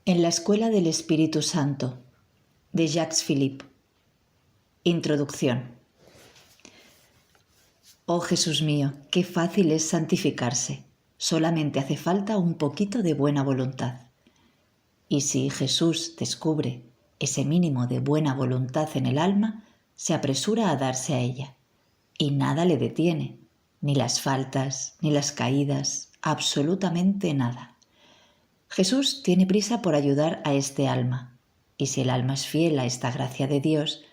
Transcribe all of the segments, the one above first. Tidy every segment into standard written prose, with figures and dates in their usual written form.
En la Escuela del Espíritu Santo, de Jacques Philippe. Introducción. Oh Jesús mío, qué fácil es santificarse. Solamente hace falta un poquito de buena voluntad. Y si Jesús descubre ese mínimo de buena voluntad en el alma, se apresura a darse a ella. Y nada le detiene, ni las faltas, ni las caídas, absolutamente nada. Jesús tiene prisa por ayudar a este alma, y si el alma es fiel a esta gracia de Dios,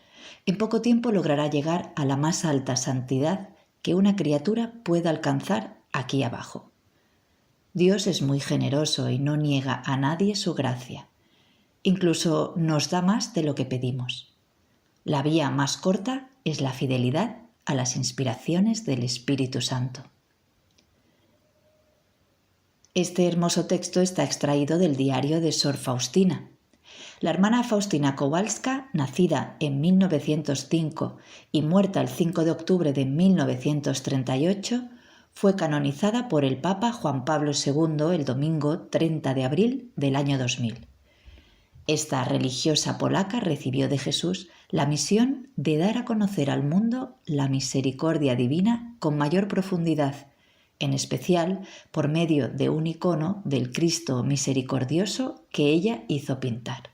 en poco tiempo logrará llegar a la más alta santidad que una criatura pueda alcanzar aquí abajo. Dios es muy generoso y no niega a nadie su gracia. Incluso nos da más de lo que pedimos. La vía más corta es la fidelidad a las inspiraciones del Espíritu Santo. Este hermoso texto está extraído del diario de Sor Faustina. La hermana Faustina Kowalska, nacida en 1905 y muerta el 5 de octubre de 1938, fue canonizada por el Papa Juan Pablo II el domingo 30 de abril del año 2000. Esta religiosa polaca recibió de Jesús la misión de dar a conocer al mundo la misericordia divina con mayor profundidad, en especial por medio de un icono del Cristo misericordioso que ella hizo pintar.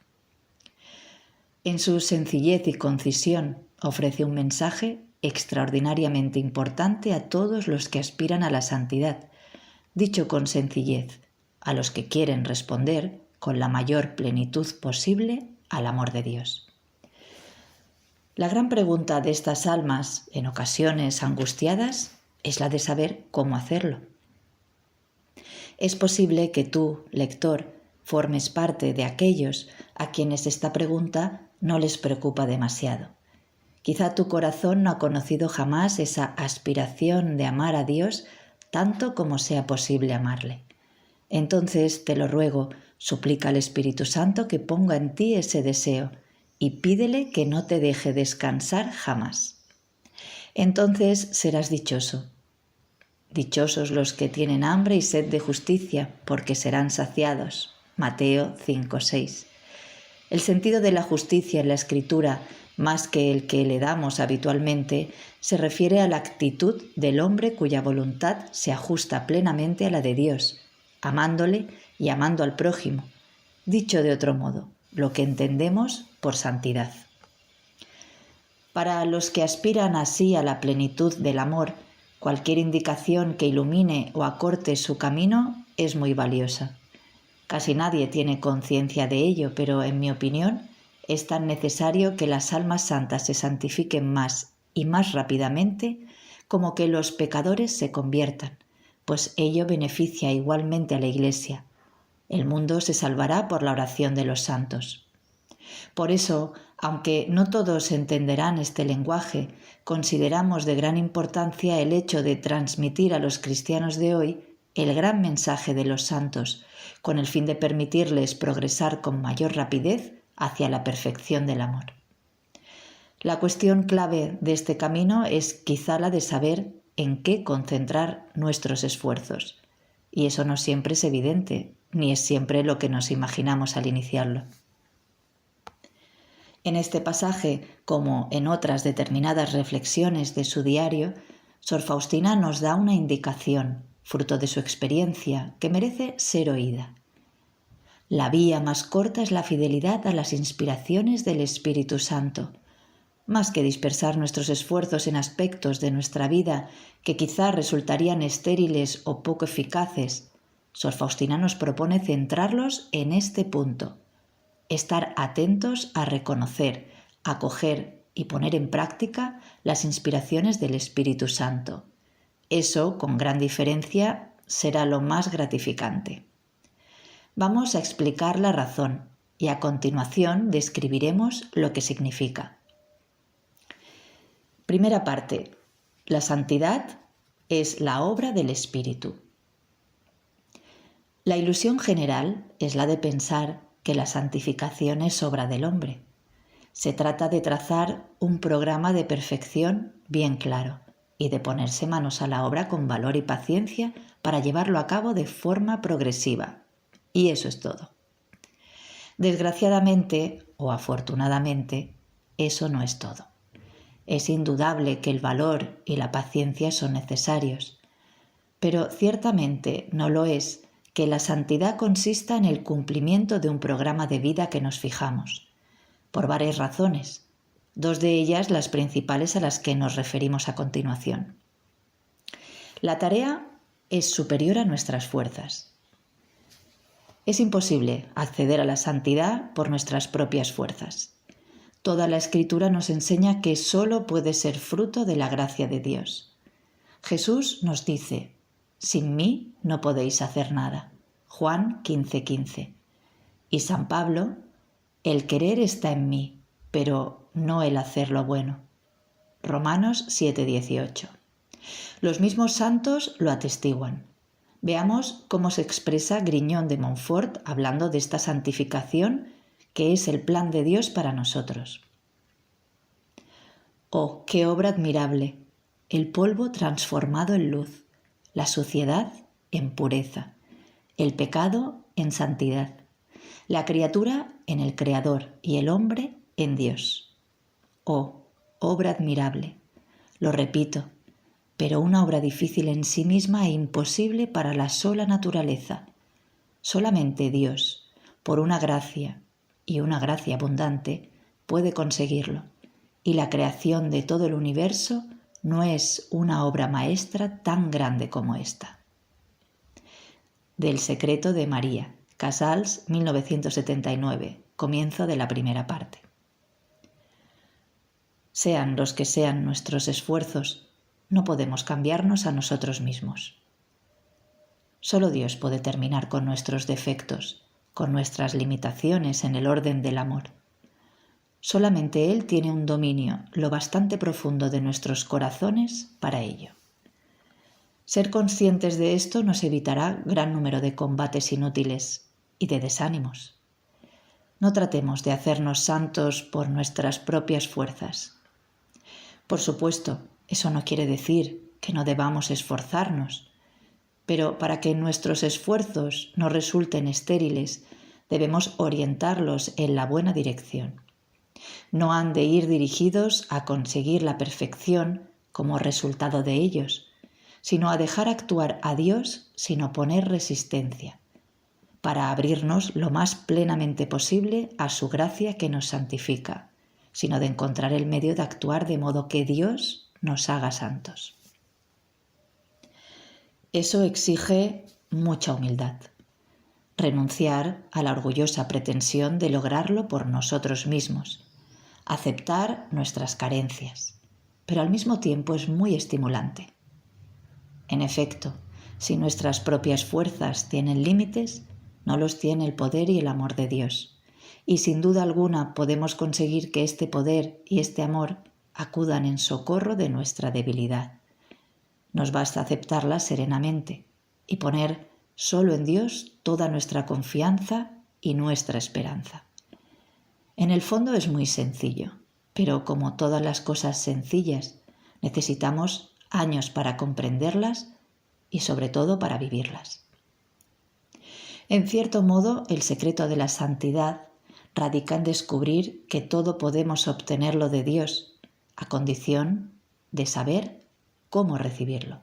En su sencillez y concisión ofrece un mensaje extraordinariamente importante a todos los que aspiran a la santidad, dicho con sencillez, a los que quieren responder con la mayor plenitud posible al amor de Dios. La gran pregunta de estas almas, en ocasiones angustiadas, es la de saber cómo hacerlo. Es posible que tú, lector, formes parte de aquellos a quienes esta pregunta no les preocupa demasiado. Quizá tu corazón no ha conocido jamás esa aspiración de amar a Dios tanto como sea posible amarle. Entonces, te lo ruego, suplica al Espíritu Santo que ponga en ti ese deseo y pídele que no te deje descansar jamás. Entonces serás dichoso. Dichosos los que tienen hambre y sed de justicia, porque serán saciados. Mateo 5:6. El sentido de la justicia en la Escritura, más que el que le damos habitualmente, se refiere a la actitud del hombre cuya voluntad se ajusta plenamente a la de Dios, amándole y amando al prójimo. Dicho de otro modo, lo que entendemos por santidad. Para los que aspiran así a la plenitud del amor, cualquier indicación que ilumine o acorte su camino es muy valiosa. Casi nadie tiene conciencia de ello, pero en mi opinión es tan necesario que las almas santas se santifiquen más y más rápidamente como que los pecadores se conviertan, pues ello beneficia igualmente a la Iglesia. El mundo se salvará por la oración de los santos. Por eso, aunque no todos entenderán este lenguaje, consideramos de gran importancia el hecho de transmitir a los cristianos de hoy el gran mensaje de los santos, con el fin de permitirles progresar con mayor rapidez hacia la perfección del amor. La cuestión clave de este camino es quizá la de saber en qué concentrar nuestros esfuerzos, y eso no siempre es evidente, ni es siempre lo que nos imaginamos al iniciarlo. En este pasaje, como en otras determinadas reflexiones de su diario, Sor Faustina nos da una indicación, fruto de su experiencia, que merece ser oída. La vía más corta es la fidelidad a las inspiraciones del Espíritu Santo. Más que dispersar nuestros esfuerzos en aspectos de nuestra vida que quizá resultarían estériles o poco eficaces, Sor Faustina nos propone centrarlos en este punto. Estar atentos a reconocer, acoger y poner en práctica las inspiraciones del Espíritu Santo. Eso, con gran diferencia, será lo más gratificante. Vamos a explicar la razón y a continuación describiremos lo que significa. Primera parte. La santidad es la obra del Espíritu. La ilusión general es la de pensar que la santificación es obra del hombre. Se trata de trazar un programa de perfección bien claro y de ponerse manos a la obra con valor y paciencia para llevarlo a cabo de forma progresiva. Y eso es todo. Desgraciadamente o afortunadamente, eso no es todo. Es indudable que el valor y la paciencia son necesarios, pero ciertamente no lo es que la santidad consista en el cumplimiento de un programa de vida que nos fijamos, por varias razones, dos de ellas las principales a las que nos referimos a continuación. La tarea es superior a nuestras fuerzas. Es imposible acceder a la santidad por nuestras propias fuerzas. Toda la Escritura nos enseña que solo puede ser fruto de la gracia de Dios. Jesús nos dice: sin mí no podéis hacer nada. Juan 15:15. Y San Pablo: el querer está en mí, pero no el hacer lo bueno. Romanos 7:18. Los mismos santos lo atestiguan. Veamos cómo se expresa Grignon de Montfort hablando de esta santificación que es el plan de Dios para nosotros. Oh, qué obra admirable, el polvo transformado en luz, la suciedad en pureza, el pecado en santidad, la criatura en el Creador y el hombre en Dios. Oh, obra admirable, lo repito, pero una obra difícil en sí misma e imposible para la sola naturaleza. Solamente Dios, por una gracia, y una gracia abundante, puede conseguirlo, y la creación de todo el universo no es una obra maestra tan grande como esta. Del secreto de María, Casals, 1979, comienzo de la primera parte. Sean los que sean nuestros esfuerzos, no podemos cambiarnos a nosotros mismos. Solo Dios puede terminar con nuestros defectos, con nuestras limitaciones en el orden del amor. Solamente Él tiene un dominio lo bastante profundo de nuestros corazones para ello. Ser conscientes de esto nos evitará gran número de combates inútiles y de desánimos. No tratemos de hacernos santos por nuestras propias fuerzas. Por supuesto, eso no quiere decir que no debamos esforzarnos, pero para que nuestros esfuerzos no resulten estériles, debemos orientarlos en la buena dirección. No han de ir dirigidos a conseguir la perfección como resultado de ellos, sino a dejar actuar a Dios sin oponer resistencia, para abrirnos lo más plenamente posible a su gracia que nos santifica, sino de encontrar el medio de actuar de modo que Dios nos haga santos. Eso exige mucha humildad. Renunciar a la orgullosa pretensión de lograrlo por nosotros mismos. Aceptar nuestras carencias. Pero al mismo tiempo es muy estimulante. En efecto, si nuestras propias fuerzas tienen límites, no los tiene el poder y el amor de Dios. Y sin duda alguna podemos conseguir que este poder y este amor acudan en socorro de nuestra debilidad. Nos basta aceptarla serenamente y poner solo en Dios toda nuestra confianza y nuestra esperanza. En el fondo es muy sencillo, pero como todas las cosas sencillas, necesitamos años para comprenderlas y sobre todo para vivirlas. En cierto modo, el secreto de la santidad radica en descubrir que todo podemos obtenerlo de Dios, a condición de saber cómo recibirlo.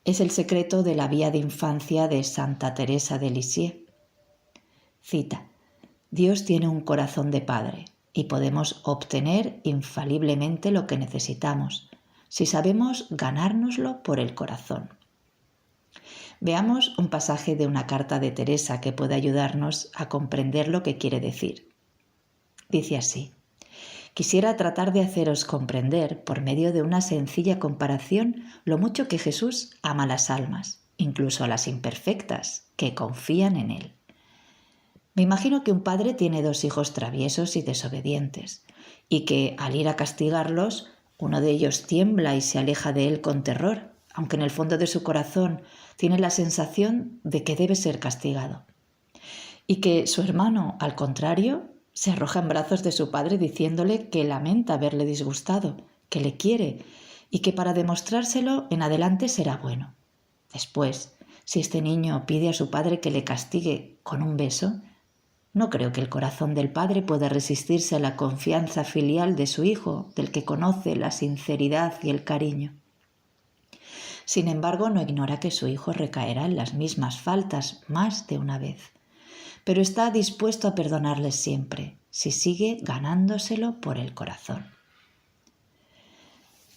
Es el secreto de la vía de infancia de Santa Teresa de Lisieux. Cita: Dios tiene un corazón de padre y podemos obtener infaliblemente lo que necesitamos si sabemos ganárnoslo por el corazón. Veamos un pasaje de una carta de Teresa que puede ayudarnos a comprender lo que quiere decir. Dice así: quisiera tratar de haceros comprender, por medio de una sencilla comparación, lo mucho que Jesús ama a las almas, incluso a las imperfectas, que confían en Él. Me imagino que un padre tiene dos hijos traviesos y desobedientes, y que, al ir a castigarlos, uno de ellos tiembla y se aleja de él con terror, aunque en el fondo de su corazón tiene la sensación de que debe ser castigado. Y que su hermano, al contrario, se arroja en brazos de su padre diciéndole que lamenta haberle disgustado, que le quiere y que para demostrárselo en adelante será bueno. Después, si este niño pide a su padre que le castigue con un beso, No creo que el corazón del padre pueda resistirse a la confianza filial de su hijo, del que conoce la sinceridad y el cariño. Sin embargo, no ignora que su hijo recaerá en las mismas faltas más de una vez, pero está dispuesto a perdonarles siempre, si sigue ganándoselo por el corazón.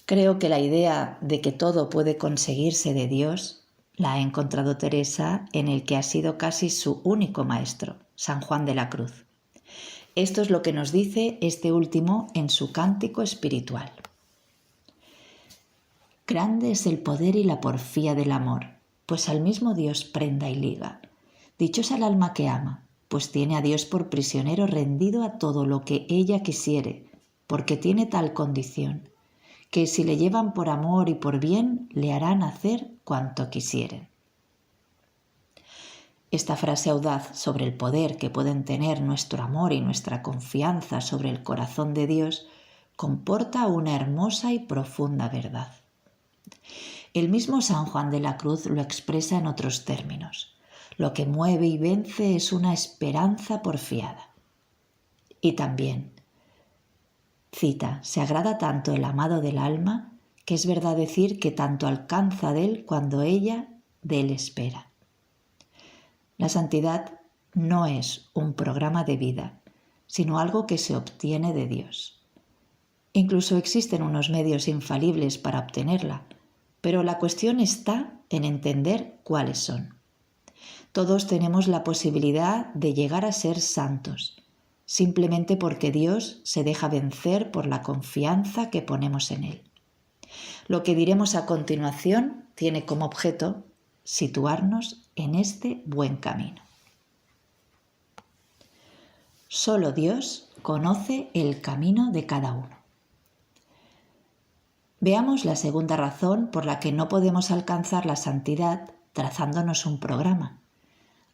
Creo que la idea de que todo puede conseguirse de Dios la ha encontrado Teresa en el que ha sido casi su único maestro, San Juan de la Cruz. Esto es lo que nos dice este último en su cántico espiritual. Grande es el poder y la porfía del amor, pues al mismo Dios prenda y liga. Dichosa el alma que ama, pues tiene a Dios por prisionero rendido a todo lo que ella quisiere, porque tiene tal condición, que si le llevan por amor y por bien, le harán hacer cuanto quisieren. Esta frase audaz sobre el poder que pueden tener nuestro amor y nuestra confianza sobre el corazón de Dios comporta una hermosa y profunda verdad. El mismo San Juan de la Cruz lo expresa en otros términos. Lo que mueve y vence es una esperanza porfiada. Y también, cita, se agrada tanto el amado del alma que es verdad decir que tanto alcanza de él cuando ella de él espera. La santidad no es un programa de vida, sino algo que se obtiene de Dios. Incluso existen unos medios infalibles para obtenerla, pero la cuestión está en entender cuáles son. Todos tenemos la posibilidad de llegar a ser santos, simplemente porque Dios se deja vencer por la confianza que ponemos en Él. Lo que diremos a continuación tiene como objeto situarnos en este buen camino. Solo Dios conoce el camino de cada uno. Veamos la segunda razón por la que no podemos alcanzar la santidad trazándonos un programa.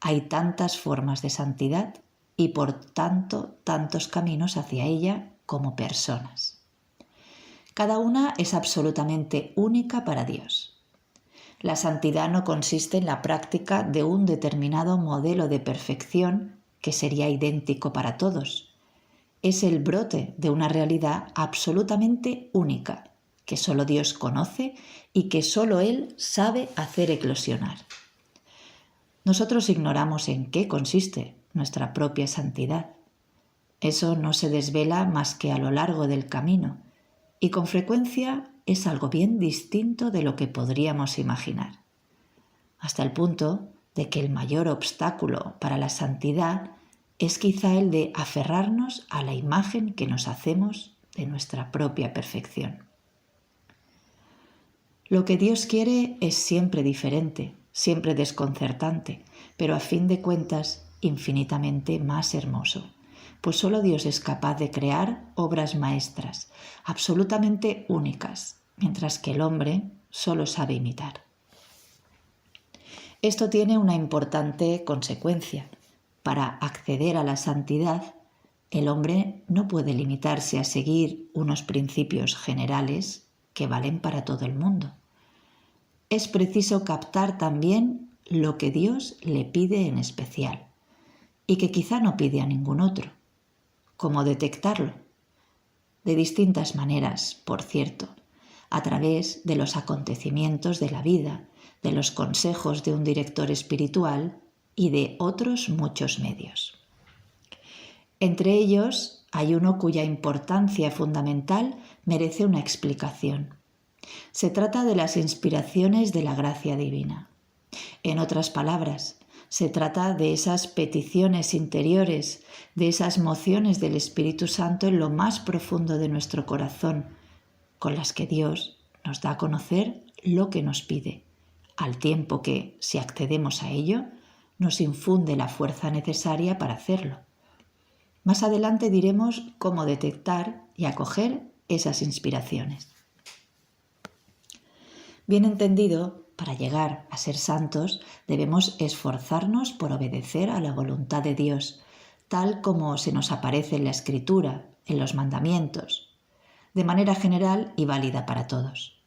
Hay tantas formas de santidad y por tanto tantos caminos hacia ella como personas. Cada una es absolutamente única para Dios. La santidad no consiste en la práctica de un determinado modelo de perfección que sería idéntico para todos. Es el brote de una realidad absolutamente única, que solo Dios conoce y que solo Él sabe hacer eclosionar. Nosotros ignoramos en qué consiste nuestra propia santidad. Eso no se desvela más que a lo largo del camino y con frecuencia es algo bien distinto de lo que podríamos imaginar, hasta el punto de que el mayor obstáculo para la santidad es quizá el de aferrarnos a la imagen que nos hacemos de nuestra propia perfección. Lo que Dios quiere es siempre diferente, siempre desconcertante, pero a fin de cuentas infinitamente más hermoso, pues solo Dios es capaz de crear obras maestras, absolutamente únicas, mientras que el hombre solo sabe imitar. Esto tiene una importante consecuencia. Para acceder a la santidad, el hombre no puede limitarse a seguir unos principios generales que valen para todo el mundo. Es preciso captar también lo que Dios le pide en especial y que quizá no pide a ningún otro. ¿Cómo detectarlo? De distintas maneras, por cierto, a través de los acontecimientos de la vida, de los consejos de un director espiritual y de otros muchos medios. Entre ellos hay uno cuya importancia fundamental merece una explicación. Se trata de las inspiraciones de la gracia divina. En otras palabras, se trata de esas peticiones interiores, de esas mociones del Espíritu Santo en lo más profundo de nuestro corazón, con las que Dios nos da a conocer lo que nos pide, al tiempo que, si accedemos a ello, nos infunde la fuerza necesaria para hacerlo. Más adelante diremos cómo detectar y acoger esas inspiraciones. Bien entendido, para llegar a ser santos debemos esforzarnos por obedecer a la voluntad de Dios, tal como se nos aparece en la Escritura, en los mandamientos, de manera general y válida para todos.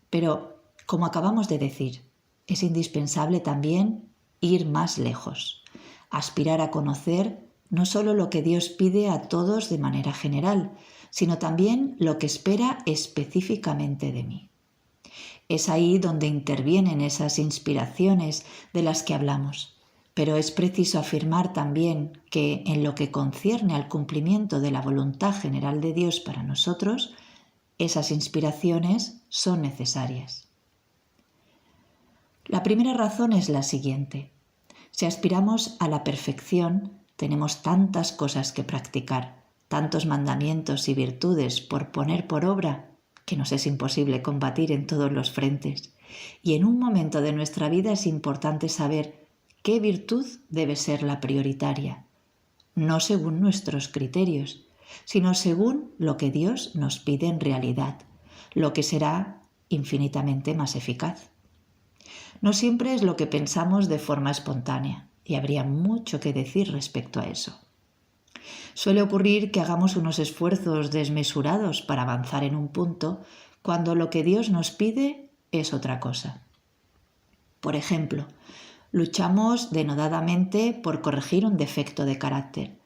Pero, como acabamos de decir, es indispensable también ir más lejos, aspirar a conocer no solo lo que Dios pide a todos de manera general, sino también lo que espera específicamente de mí. Es ahí donde intervienen esas inspiraciones de las que hablamos, pero es preciso afirmar también que en lo que concierne al cumplimiento de la voluntad general de Dios para nosotros, esas inspiraciones son necesarias. La primera razón es la siguiente. Si aspiramos a la perfección, tenemos tantas cosas que practicar, tantos mandamientos y virtudes por poner por obra, que nos es imposible combatir en todos los frentes. Y en un momento de nuestra vida es importante saber qué virtud debe ser la prioritaria, no según nuestros criterios, sino según lo que Dios nos pide en realidad, lo que será infinitamente más eficaz. No siempre es lo que pensamos de forma espontánea, y habría mucho que decir respecto a eso. Suele ocurrir que hagamos unos esfuerzos desmesurados para avanzar en un punto, cuando lo que Dios nos pide es otra cosa. Por ejemplo, luchamos denodadamente por corregir un defecto de carácter,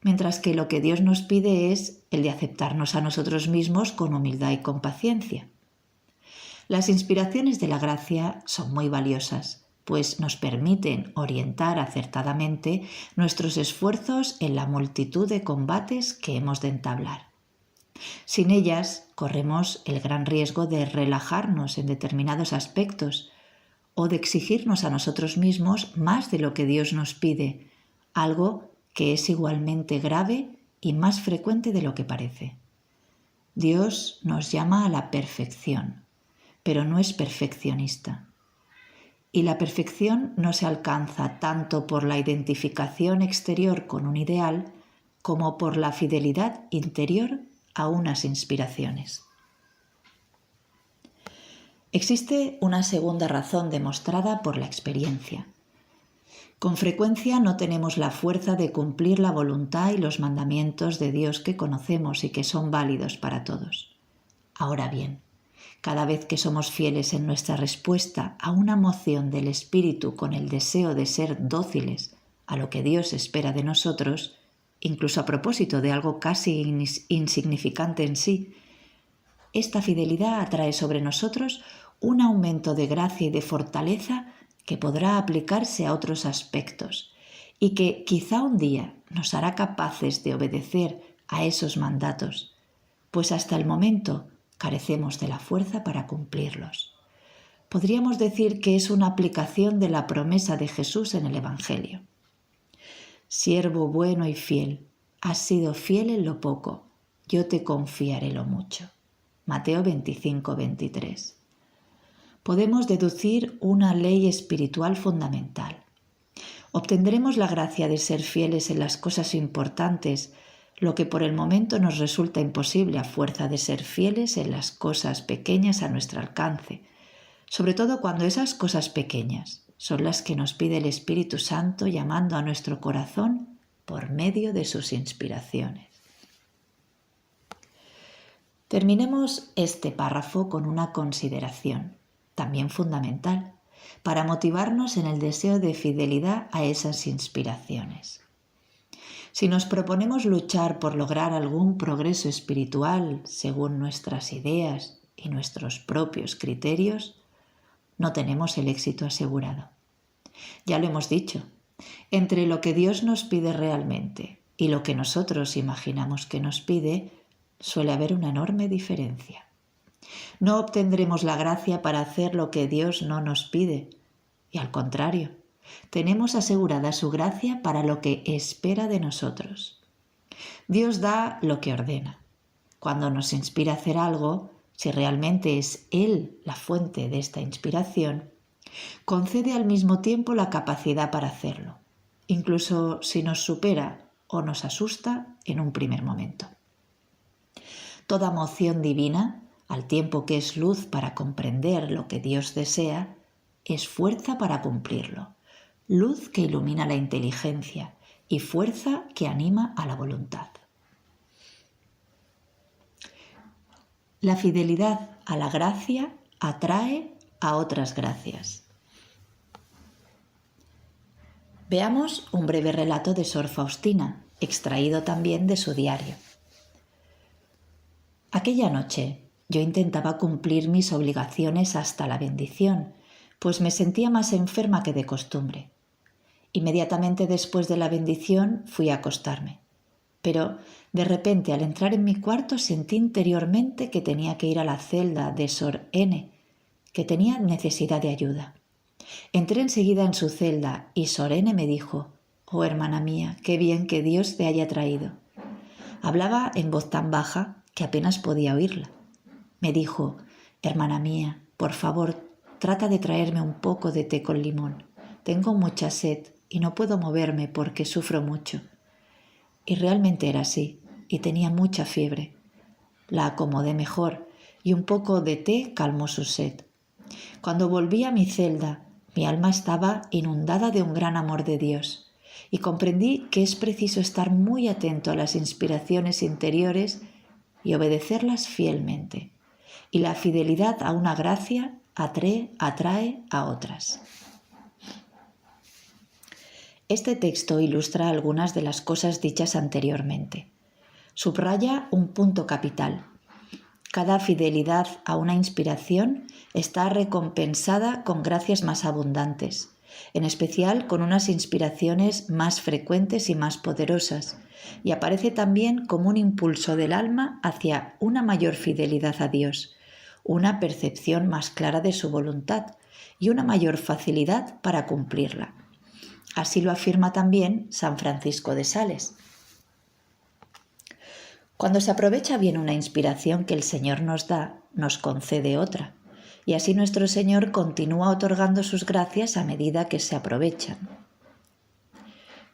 mientras que lo que Dios nos pide es el de aceptarnos a nosotros mismos con humildad y con paciencia. Las inspiraciones de la gracia son muy valiosas, pues nos permiten orientar acertadamente nuestros esfuerzos en la multitud de combates que hemos de entablar. Sin ellas, corremos el gran riesgo de relajarnos en determinados aspectos o de exigirnos a nosotros mismos más de lo que Dios nos pide, algo que es igualmente grave y más frecuente de lo que parece. Dios nos llama a la perfección, pero no es perfeccionista. Y la perfección no se alcanza tanto por la identificación exterior con un ideal como por la fidelidad interior a unas inspiraciones. Existe una segunda razón demostrada por la experiencia. Con frecuencia no tenemos la fuerza de cumplir la voluntad y los mandamientos de Dios que conocemos y que son válidos para todos. Ahora bien, cada vez que somos fieles en nuestra respuesta a una moción del Espíritu con el deseo de ser dóciles a lo que Dios espera de nosotros, incluso a propósito de algo casi insignificante en sí, esta fidelidad atrae sobre nosotros un aumento de gracia y de fortaleza que podrá aplicarse a otros aspectos y que quizá un día nos hará capaces de obedecer a esos mandatos, pues hasta el momento carecemos de la fuerza para cumplirlos. Podríamos decir que es una aplicación de la promesa de Jesús en el Evangelio. Siervo bueno y fiel, has sido fiel en lo poco, yo te confiaré lo mucho. Mateo 25-23. Podemos deducir una ley espiritual fundamental. Obtendremos la gracia de ser fieles en las cosas importantes, lo que por el momento nos resulta imposible a fuerza de ser fieles en las cosas pequeñas a nuestro alcance, sobre todo cuando esas cosas pequeñas son las que nos pide el Espíritu Santo llamando a nuestro corazón por medio de sus inspiraciones. Terminemos este párrafo con una consideración, también fundamental, para motivarnos en el deseo de fidelidad a esas inspiraciones. Si nos proponemos luchar por lograr algún progreso espiritual según nuestras ideas y nuestros propios criterios, no tenemos el éxito asegurado. Ya lo hemos dicho, entre lo que Dios nos pide realmente y lo que nosotros imaginamos que nos pide, suele haber una enorme diferencia. No obtendremos la gracia para hacer lo que Dios no nos pide, y al contrario, tenemos asegurada su gracia para lo que espera de nosotros. Dios da lo que ordena. Cuando nos inspira a hacer algo, si realmente es Él la fuente de esta inspiración, concede al mismo tiempo la capacidad para hacerlo, incluso si nos supera o nos asusta en un primer momento. Toda moción divina, al tiempo que es luz para comprender lo que Dios desea, es fuerza para cumplirlo, luz que ilumina la inteligencia y fuerza que anima a la voluntad. La fidelidad a la gracia atrae a otras gracias. Veamos un breve relato de Sor Faustina, extraído también de su diario. Aquella noche yo intentaba cumplir mis obligaciones hasta la bendición, pues me sentía más enferma que de costumbre. Inmediatamente después de la bendición fui a acostarme, pero de repente al entrar en mi cuarto sentí interiormente que tenía que ir a la celda de Sor N, que tenía necesidad de ayuda. Entré enseguida en su celda y Sor N me dijo: «Oh, hermana mía, qué bien que Dios te haya traído». Hablaba en voz tan baja que apenas podía oírla. Me dijo: «Hermana mía, por favor, trata de traerme un poco de té con limón. Tengo mucha sed y no puedo moverme porque sufro mucho». Y realmente era así, y tenía mucha fiebre. La acomodé mejor y un poco de té calmó su sed. Cuando volví a mi celda, mi alma estaba inundada de un gran amor de Dios y comprendí que es preciso estar muy atento a las inspiraciones interiores y obedecerlas fielmente. Y la fidelidad a una gracia atrae a otras. Este texto ilustra algunas de las cosas dichas anteriormente. Subraya un punto capital. Cada fidelidad a una inspiración está recompensada con gracias más abundantes, en especial con unas inspiraciones más frecuentes y más poderosas, y aparece también como un impulso del alma hacia una mayor fidelidad a Dios, una percepción más clara de su voluntad y una mayor facilidad para cumplirla. Así lo afirma también San Francisco de Sales. Cuando se aprovecha bien una inspiración que el Señor nos da, nos concede otra, y así nuestro Señor continúa otorgando sus gracias a medida que se aprovechan.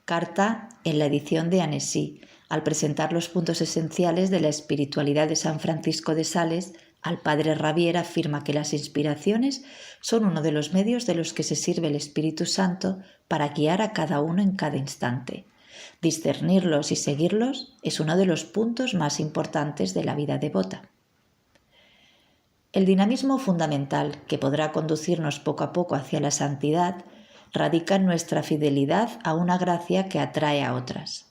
Carta en la edición de Annecy, al presentar los puntos esenciales de la espiritualidad de San Francisco de Sales, al padre Ravier afirma que las inspiraciones son uno de los medios de los que se sirve el Espíritu Santo para guiar a cada uno en cada instante. Discernirlos y seguirlos es uno de los puntos más importantes de la vida devota. El dinamismo fundamental que podrá conducirnos poco a poco hacia la santidad radica en nuestra fidelidad a una gracia que atrae a otras.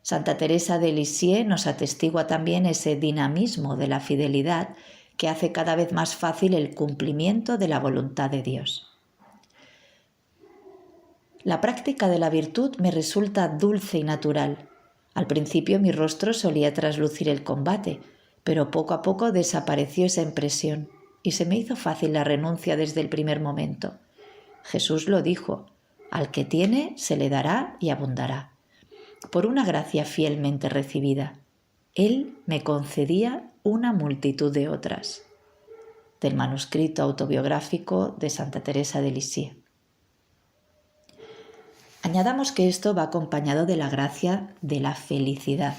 Santa Teresa de Lisieux nos atestigua también ese dinamismo de la fidelidad que hace cada vez más fácil el cumplimiento de la voluntad de Dios. La práctica de la virtud me resulta dulce y natural. Al principio mi rostro solía traslucir el combate, pero poco a poco desapareció esa impresión y se me hizo fácil la renuncia desde el primer momento. Jesús lo dijo: «Al que tiene se le dará y abundará». Por una gracia fielmente recibida, Él me concedía una multitud de otras. Del manuscrito autobiográfico de Santa Teresa de Lisieux. Añadamos que esto va acompañado de la gracia de la felicidad.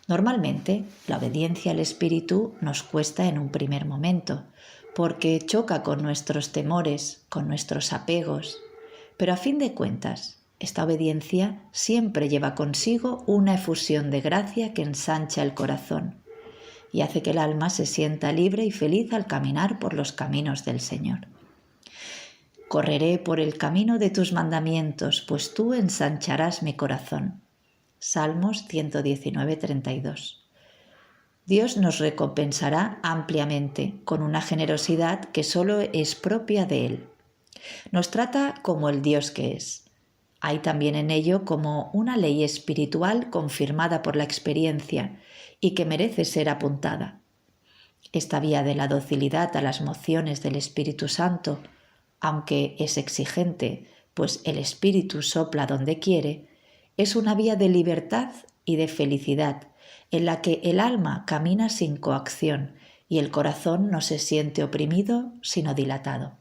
Normalmente, la obediencia al Espíritu nos cuesta en un primer momento, porque choca con nuestros temores, con nuestros apegos, pero a fin de cuentas, esta obediencia siempre lleva consigo una efusión de gracia que ensancha el corazón y hace que el alma se sienta libre y feliz al caminar por los caminos del Señor. Correré por el camino de tus mandamientos, pues tú ensancharás mi corazón. Salmos 119, 32. Dios nos recompensará ampliamente con una generosidad que solo es propia de Él. Nos trata como el Dios que es. Hay también en ello como una ley espiritual confirmada por la experiencia y que merece ser apuntada. Esta vía de la docilidad a las mociones del Espíritu Santo, aunque es exigente, pues el Espíritu sopla donde quiere, es una vía de libertad y de felicidad, en la que el alma camina sin coacción y el corazón no se siente oprimido, sino dilatado.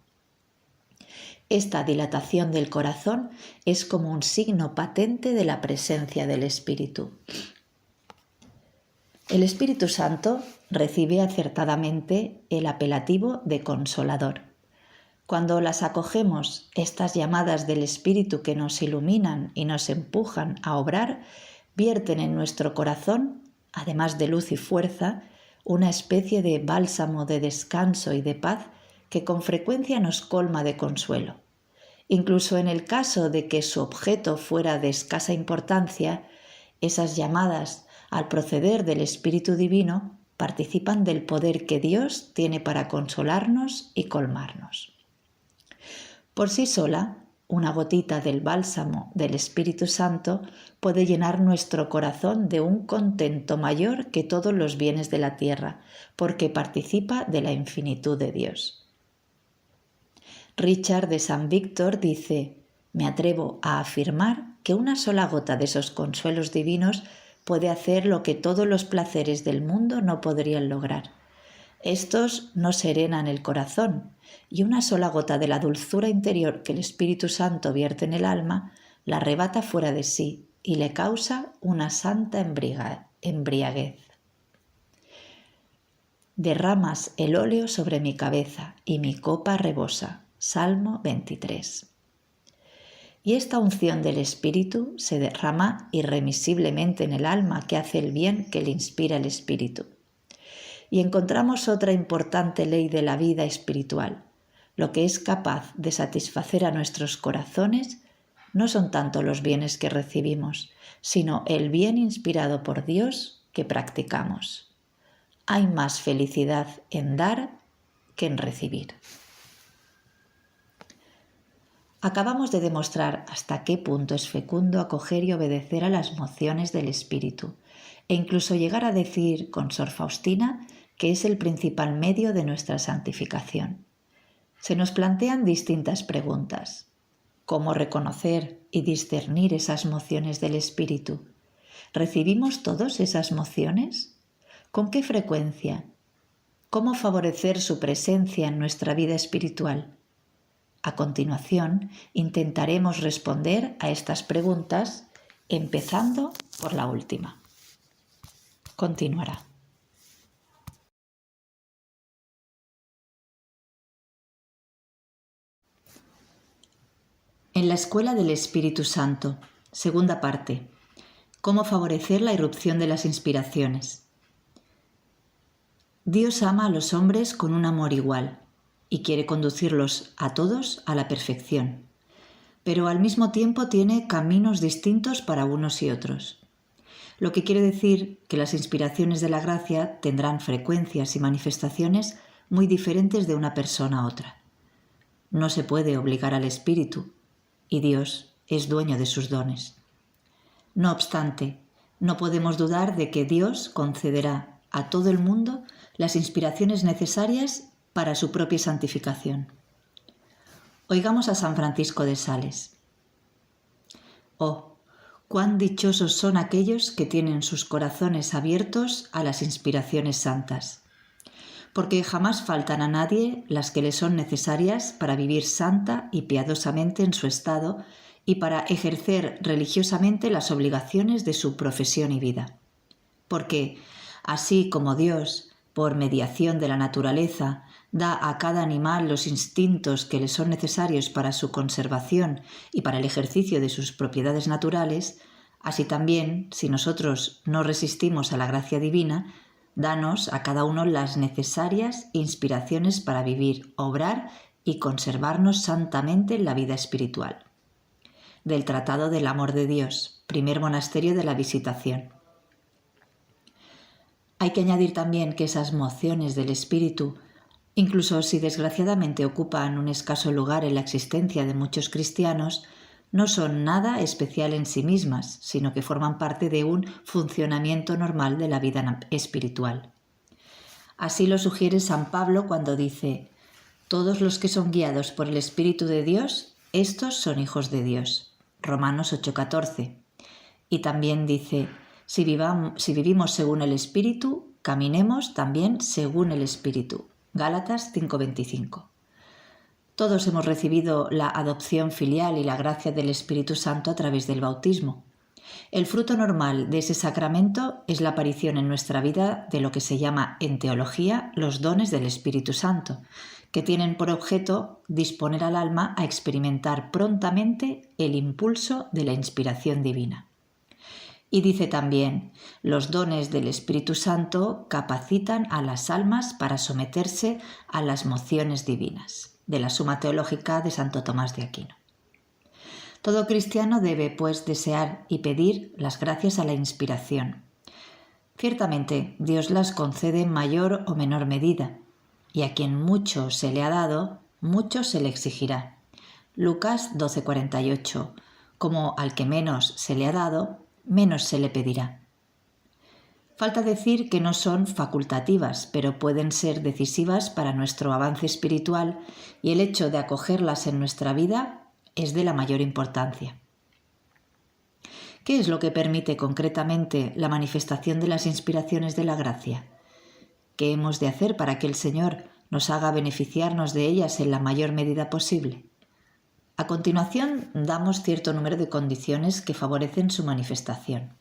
Esta dilatación del corazón es como un signo patente de la presencia del Espíritu. El Espíritu Santo recibe acertadamente el apelativo de Consolador. Cuando las acogemos, estas llamadas del Espíritu que nos iluminan y nos empujan a obrar, vierten en nuestro corazón, además de luz y fuerza, una especie de bálsamo de descanso y de paz que con frecuencia nos colma de consuelo. Incluso en el caso de que su objeto fuera de escasa importancia, esas llamadas al proceder del Espíritu Divino participan del poder que Dios tiene para consolarnos y colmarnos. Por sí sola, una gotita del bálsamo del Espíritu Santo puede llenar nuestro corazón de un contento mayor que todos los bienes de la tierra, porque participa de la infinitud de Dios. Richard de San Víctor dice: me atrevo a afirmar que una sola gota de esos consuelos divinos puede hacer lo que todos los placeres del mundo no podrían lograr. Estos no serenan el corazón, y una sola gota de la dulzura interior que el Espíritu Santo vierte en el alma la arrebata fuera de sí y le causa una santa embriaguez. Derramas el óleo sobre mi cabeza y mi copa rebosa. Salmo 23. Y esta unción del Espíritu se derrama irremisiblemente en el alma que hace el bien que le inspira el Espíritu. Y encontramos otra importante ley de la vida espiritual. Lo que es capaz de satisfacer a nuestros corazones no son tanto los bienes que recibimos, sino el bien inspirado por Dios que practicamos. Hay más felicidad en dar que en recibir. Acabamos de demostrar hasta qué punto es fecundo acoger y obedecer a las mociones del Espíritu, e incluso llegar a decir con Sor Faustina que es el principal medio de nuestra santificación. Se nos plantean distintas preguntas. ¿Cómo reconocer y discernir esas mociones del Espíritu? ¿Recibimos todos esas mociones? ¿Con qué frecuencia? ¿Cómo favorecer su presencia en nuestra vida espiritual? A continuación, intentaremos responder a estas preguntas, empezando por la última. Continuará. En la Escuela del Espíritu Santo, segunda parte. ¿Cómo favorecer la irrupción de las inspiraciones? Dios ama a los hombres con un amor igual y quiere conducirlos a todos a la perfección, pero al mismo tiempo tiene caminos distintos para unos y otros. Lo que quiere decir que las inspiraciones de la gracia tendrán frecuencias y manifestaciones muy diferentes de una persona a otra. No se puede obligar al Espíritu, y Dios es dueño de sus dones. No obstante, no podemos dudar de que Dios concederá a todo el mundo las inspiraciones necesarias para su propia santificación. Oigamos a San Francisco de Sales. Oh, cuán dichosos son aquellos que tienen sus corazones abiertos a las inspiraciones santas, porque jamás faltan a nadie las que le son necesarias para vivir santa y piadosamente en su estado y para ejercer religiosamente las obligaciones de su profesión y vida. Porque, así como Dios, por mediación de la naturaleza, da a cada animal los instintos que le son necesarios para su conservación y para el ejercicio de sus propiedades naturales, así también, si nosotros no resistimos a la gracia divina, danos a cada uno las necesarias inspiraciones para vivir, obrar y conservarnos santamente en la vida espiritual. Del Tratado del Amor de Dios, primer monasterio de la Visitación. Hay que añadir también que esas mociones del Espíritu, incluso si desgraciadamente ocupan un escaso lugar en la existencia de muchos cristianos, no son nada especial en sí mismas, sino que forman parte de un funcionamiento normal de la vida espiritual. Así lo sugiere San Pablo cuando dice: todos los que son guiados por el Espíritu de Dios, estos son hijos de Dios. Romanos 8:14. Y también dice: si vivimos según el Espíritu, caminemos también según el Espíritu. Gálatas 5:25. Todos hemos recibido la adopción filial y la gracia del Espíritu Santo a través del bautismo. El fruto normal de ese sacramento es la aparición en nuestra vida de lo que se llama en teología los dones del Espíritu Santo, que tienen por objeto disponer al alma a experimentar prontamente el impulso de la inspiración divina. Y dice también: los dones del Espíritu Santo capacitan a las almas para someterse a las mociones divinas, de la Suma Teológica de Santo Tomás de Aquino. Todo cristiano debe, pues, desear y pedir las gracias a la inspiración. Ciertamente, Dios las concede en mayor o menor medida, y a quien mucho se le ha dado, mucho se le exigirá. Lucas 12:48. Como al que menos se le ha dado, menos se le pedirá. Falta decir que no son facultativas, pero pueden ser decisivas para nuestro avance espiritual, y el hecho de acogerlas en nuestra vida es de la mayor importancia. ¿Qué es lo que permite concretamente la manifestación de las inspiraciones de la gracia? ¿Qué hemos de hacer para que el Señor nos haga beneficiarnos de ellas en la mayor medida posible? A continuación, damos cierto número de condiciones que favorecen su manifestación.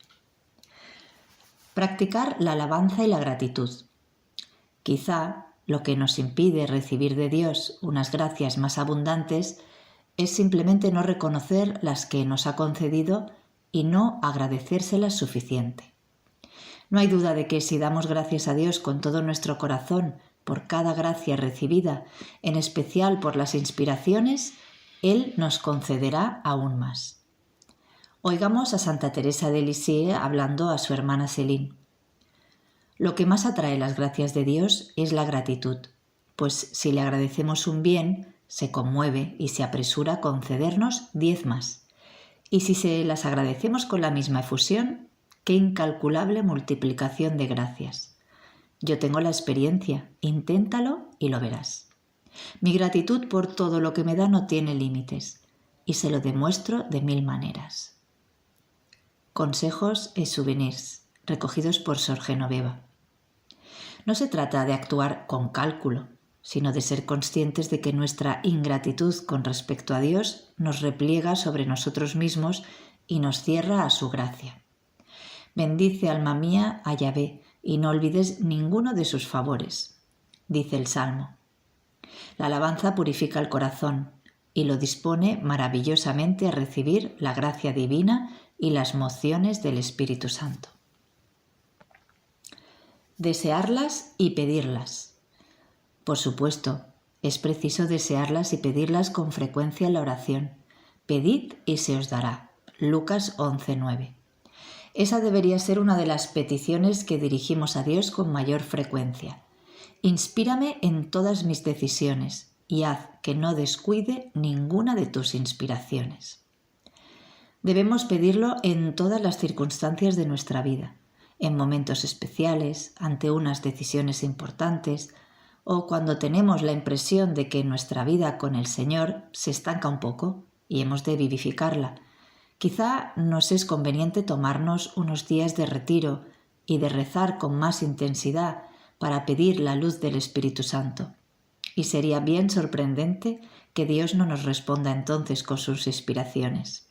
Practicar la alabanza y la gratitud. Quizá lo que nos impide recibir de Dios unas gracias más abundantes es simplemente no reconocer las que nos ha concedido y no agradecérselas suficiente. No hay duda de que si damos gracias a Dios con todo nuestro corazón por cada gracia recibida, en especial por las inspiraciones, Él nos concederá aún más. Oigamos a Santa Teresa de Lisieux hablando a su hermana Céline. Lo que más atrae las gracias de Dios es la gratitud, pues si le agradecemos un bien, se conmueve y se apresura a concedernos 10 más. Y si se las agradecemos con la misma efusión, qué incalculable multiplicación de gracias. Yo tengo la experiencia, inténtalo y lo verás. Mi gratitud por todo lo que me da no tiene límites, y se lo demuestro de 1000 maneras. Consejos et souvenirs, recogidos por Sor Genoveva. No se trata de actuar con cálculo, sino de ser conscientes de que nuestra ingratitud con respecto a Dios nos repliega sobre nosotros mismos y nos cierra a su gracia. Bendice, alma mía, a Yahvé, y no olvides ninguno de sus favores, dice el Salmo. La alabanza purifica el corazón y lo dispone maravillosamente a recibir la gracia divina y las mociones del Espíritu Santo. Desearlas y pedirlas. Por supuesto, es preciso desearlas y pedirlas con frecuencia en la oración. Pedid y se os dará. Lucas 11:9. Esa debería ser una de las peticiones que dirigimos a Dios con mayor frecuencia. Inspírame en todas mis decisiones y haz que no descuide ninguna de tus inspiraciones. Debemos pedirlo en todas las circunstancias de nuestra vida, en momentos especiales, ante unas decisiones importantes o cuando tenemos la impresión de que nuestra vida con el Señor se estanca un poco y hemos de vivificarla. Quizá nos es conveniente tomarnos unos días de retiro y de rezar con más intensidad para pedir la luz del Espíritu Santo. Y sería bien sorprendente que Dios no nos responda entonces con sus inspiraciones.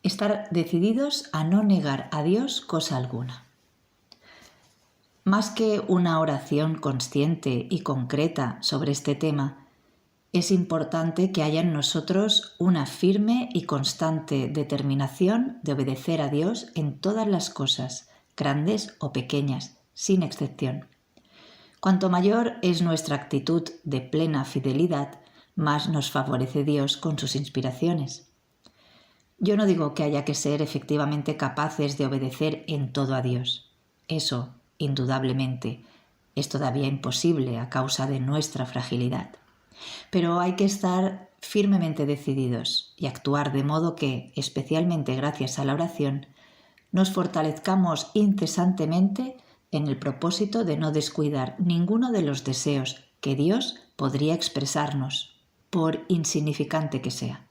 Estar decididos a no negar a Dios cosa alguna. Más que una oración consciente y concreta sobre este tema, es importante que haya en nosotros una firme y constante determinación de obedecer a Dios en todas las cosas, grandes o pequeñas, sin excepción. Cuanto mayor es nuestra actitud de plena fidelidad, más nos favorece Dios con sus inspiraciones. Yo no digo que haya que ser efectivamente capaces de obedecer en todo a Dios. Eso, indudablemente, es todavía imposible a causa de nuestra fragilidad. Pero hay que estar firmemente decididos y actuar de modo que, especialmente gracias a la oración, nos fortalezcamos incesantemente en el propósito de no descuidar ninguno de los deseos que Dios podría expresarnos, por insignificante que sea.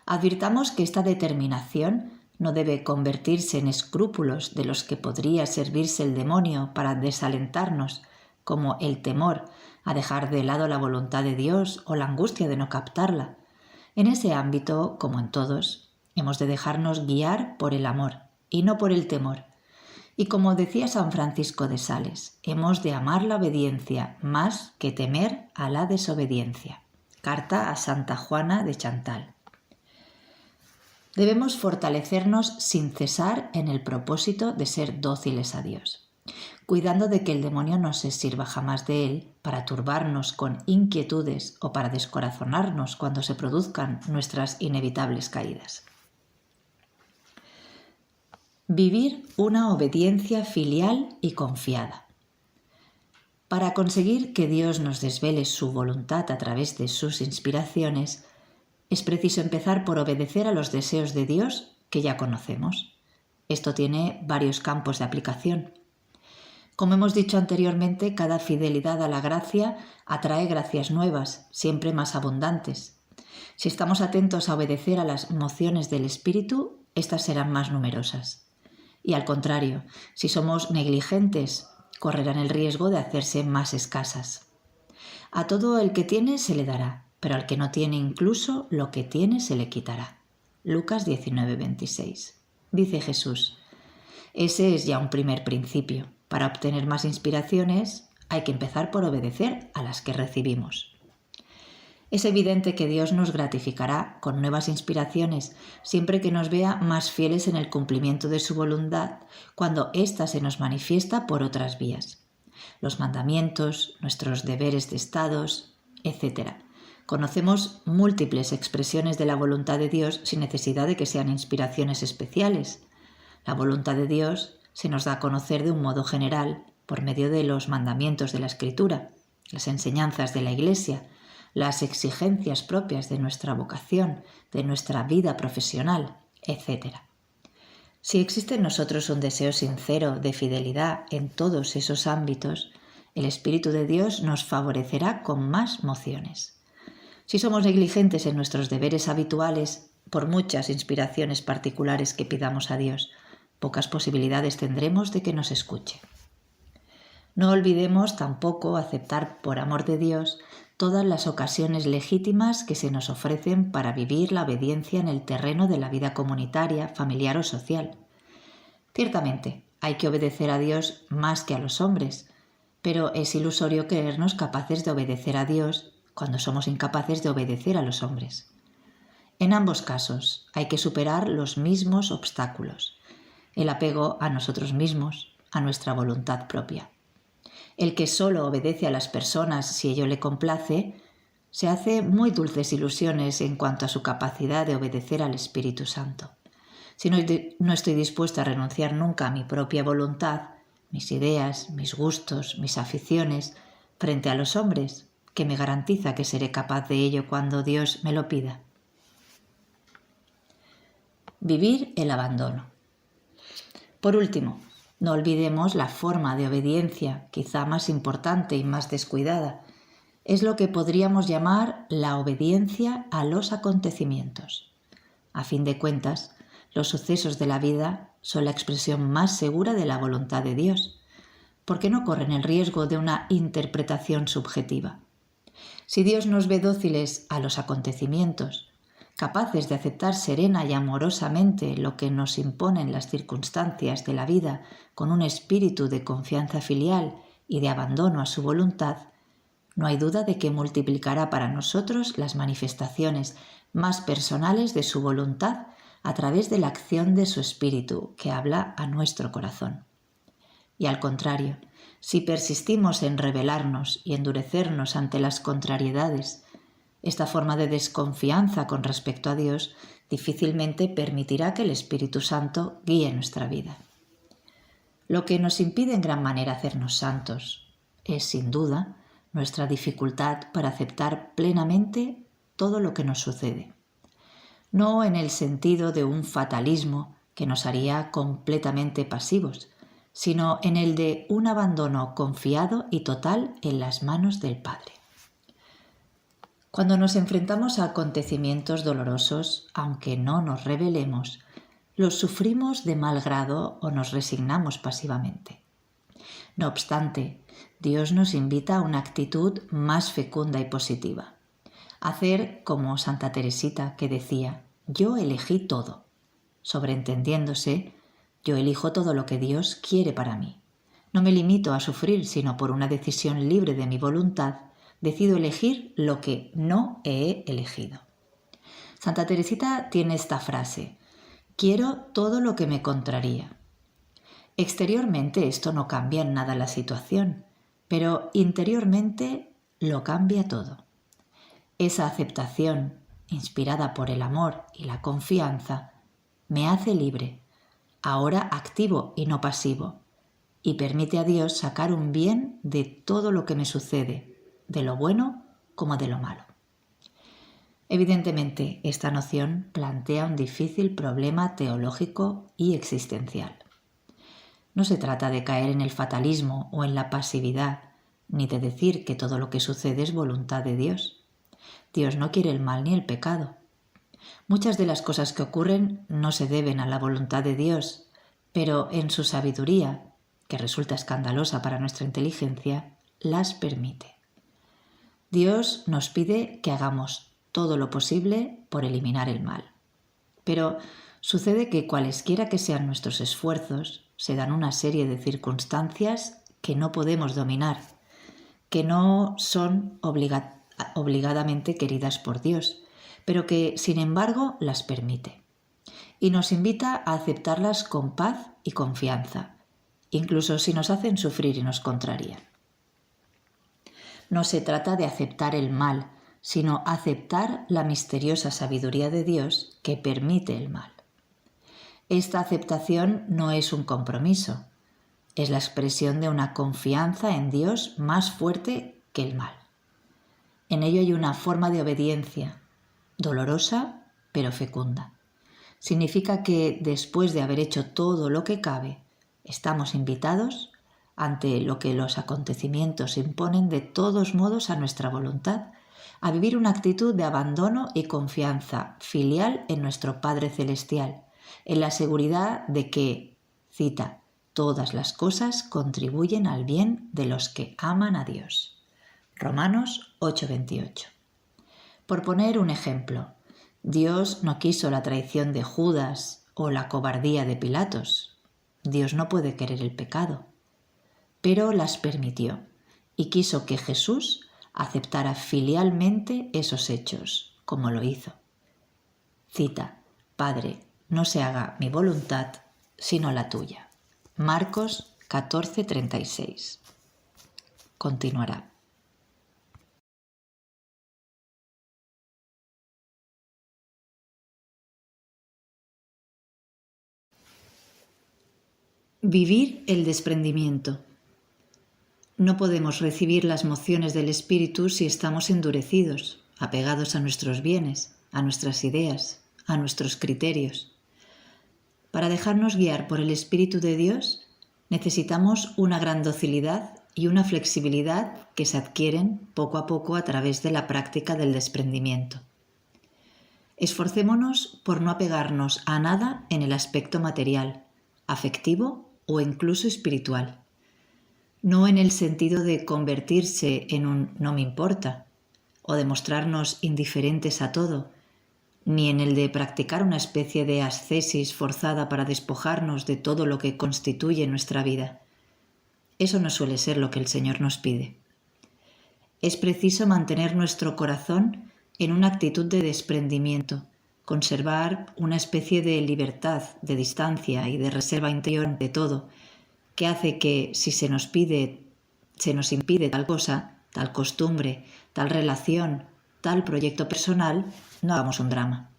Advirtamos que esta determinación no debe convertirse en escrúpulos de los que podría servirse el demonio para desalentarnos, como el temor a dejar de lado la voluntad de Dios o la angustia de no captarla. En ese ámbito, como en todos, hemos de dejarnos guiar por el amor y no por el temor. Y como decía San Francisco de Sales, hemos de amar la obediencia más que temer a la desobediencia. Carta a Santa Juana de Chantal. Debemos fortalecernos sin cesar en el propósito de ser dóciles a Dios. cuidando de que el demonio no se sirva jamás de él para turbarnos con inquietudes o para descorazonarnos cuando se produzcan nuestras inevitables caídas. Vivir una obediencia filial y confiada. Para conseguir que Dios nos desvele su voluntad a través de sus inspiraciones, es preciso empezar por obedecer a los deseos de Dios que ya conocemos. Esto tiene varios campos de aplicación. Como hemos dicho anteriormente, cada fidelidad a la gracia atrae gracias nuevas, siempre más abundantes. Si estamos atentos a obedecer a las mociones del Espíritu, estas serán más numerosas. Y al contrario, si somos negligentes, correrán el riesgo de hacerse más escasas. A todo el que tiene se le dará, pero al que no tiene incluso lo que tiene se le quitará. Lucas 19:26. Dice Jesús: ese es ya un primer principio. Para obtener más inspiraciones hay que empezar por obedecer a las que recibimos. Es evidente que Dios nos gratificará con nuevas inspiraciones siempre que nos vea más fieles en el cumplimiento de su voluntad cuando ésta se nos manifiesta por otras vías. Los mandamientos, nuestros deberes de estados, etc. Conocemos múltiples expresiones de la voluntad de Dios sin necesidad de que sean inspiraciones especiales. La voluntad de Dios se nos da a conocer de un modo general por medio de los mandamientos de la Escritura, las enseñanzas de la Iglesia, las exigencias propias de nuestra vocación, de nuestra vida profesional, etc. Si existe en nosotros un deseo sincero de fidelidad en todos esos ámbitos, el Espíritu de Dios nos favorecerá con más mociones. Si somos negligentes en nuestros deberes habituales, por muchas inspiraciones particulares que pidamos a Dios, pocas posibilidades tendremos de que nos escuche. No olvidemos tampoco aceptar por amor de Dios todas las ocasiones legítimas que se nos ofrecen para vivir la obediencia en el terreno de la vida comunitaria, familiar o social. Ciertamente, hay que obedecer a Dios más que a los hombres, pero es ilusorio creernos capaces de obedecer a Dios cuando somos incapaces de obedecer a los hombres. En ambos casos hay que superar los mismos obstáculos: el apego a nosotros mismos, a nuestra voluntad propia. El que solo obedece a las personas si ello le complace, se hace muy dulces ilusiones en cuanto a su capacidad de obedecer al Espíritu Santo. Si no estoy dispuesta a renunciar nunca a mi propia voluntad, mis ideas, mis gustos, mis aficiones, frente a los hombres, ¿qué me garantiza que seré capaz de ello cuando Dios me lo pida? Vivir el abandono. Por último, no olvidemos la forma de obediencia, quizá más importante y más descuidada. Es lo que podríamos llamar la obediencia a los acontecimientos. A fin de cuentas, los sucesos de la vida son la expresión más segura de la voluntad de Dios, porque no corren el riesgo de una interpretación subjetiva. Si Dios nos ve dóciles a los acontecimientos, capaces de aceptar serena y amorosamente lo que nos imponen las circunstancias de la vida con un espíritu de confianza filial y de abandono a su voluntad, no hay duda de que multiplicará para nosotros las manifestaciones más personales de su voluntad a través de la acción de su espíritu que habla a nuestro corazón. Y al contrario, si persistimos en rebelarnos y endurecernos ante las contrariedades, esta forma de desconfianza con respecto a Dios difícilmente permitirá que el Espíritu Santo guíe nuestra vida. Lo que nos impide en gran manera hacernos santos es, sin duda, nuestra dificultad para aceptar plenamente todo lo que nos sucede. No en el sentido de un fatalismo que nos haría completamente pasivos, sino en el de un abandono confiado y total en las manos del Padre. Cuando nos enfrentamos a acontecimientos dolorosos, aunque no nos rebelemos, los sufrimos de mal grado o nos resignamos pasivamente. No obstante, Dios nos invita a una actitud más fecunda y positiva. Hacer como Santa Teresita, que decía: yo elegí todo, sobreentendiéndose, yo elijo todo lo que Dios quiere para mí. No me limito a sufrir, sino por una decisión libre de mi voluntad, decido elegir lo que no he elegido. Santa Teresita tiene esta frase: quiero todo lo que me contraría. Exteriormente esto no cambia en nada la situación, pero interiormente lo cambia todo. Esa aceptación, inspirada por el amor y la confianza, me hace libre, ahora activo y no pasivo, y permite a Dios sacar un bien de todo lo que me sucede, de lo bueno como de lo malo. Evidentemente, esta noción plantea un difícil problema teológico y existencial. No se trata de caer en el fatalismo o en la pasividad, ni de decir que todo lo que sucede es voluntad de Dios. Dios no quiere el mal ni el pecado. Muchas de las cosas que ocurren no se deben a la voluntad de Dios, pero en su sabiduría, que resulta escandalosa para nuestra inteligencia, las permite. Dios nos pide que hagamos todo lo posible por eliminar el mal. Pero sucede que cualesquiera que sean nuestros esfuerzos, se dan una serie de circunstancias que no podemos dominar, que no son obligadamente queridas por Dios, pero que, sin embargo, las permite. Y nos invita a aceptarlas con paz y confianza, incluso si nos hacen sufrir y nos contrarían. No se trata de aceptar el mal, sino aceptar la misteriosa sabiduría de Dios que permite el mal. Esta aceptación no es un compromiso, es la expresión de una confianza en Dios más fuerte que el mal. En ello hay una forma de obediencia, dolorosa pero fecunda. Significa que después de haber hecho todo lo que cabe, estamos invitados, ante lo que los acontecimientos imponen de todos modos a nuestra voluntad, a vivir una actitud de abandono y confianza filial en nuestro Padre Celestial, en la seguridad de que, cita, todas las cosas contribuyen al bien de los que aman a Dios. Romanos 8:28. Por poner un ejemplo, Dios no quiso la traición de Judas o la cobardía de Pilatos. Dios no puede querer el pecado, pero las permitió y quiso que Jesús aceptara filialmente esos hechos, como lo hizo. Cita, Padre, no se haga mi voluntad, sino la tuya. Marcos 14:36. Continuará. Vivir el desprendimiento. No podemos recibir las mociones del espíritu si estamos endurecidos, apegados a nuestros bienes, a nuestras ideas, a nuestros criterios. Para dejarnos guiar por el Espíritu de Dios, necesitamos una gran docilidad y una flexibilidad que se adquieren poco a poco a través de la práctica del desprendimiento. Esforcémonos por no apegarnos a nada en el aspecto material, afectivo o incluso espiritual. No en el sentido de convertirse en un no me importa o de mostrarnos indiferentes a todo, ni en el de practicar una especie de ascesis forzada para despojarnos de todo lo que constituye nuestra vida. Eso no suele ser lo que el Señor nos pide. Es preciso mantener nuestro corazón en una actitud de desprendimiento, conservar una especie de libertad, de distancia y de reserva interior ante todo, que hace que si se nos impide tal cosa, tal costumbre, tal relación, tal proyecto personal, no hagamos un drama.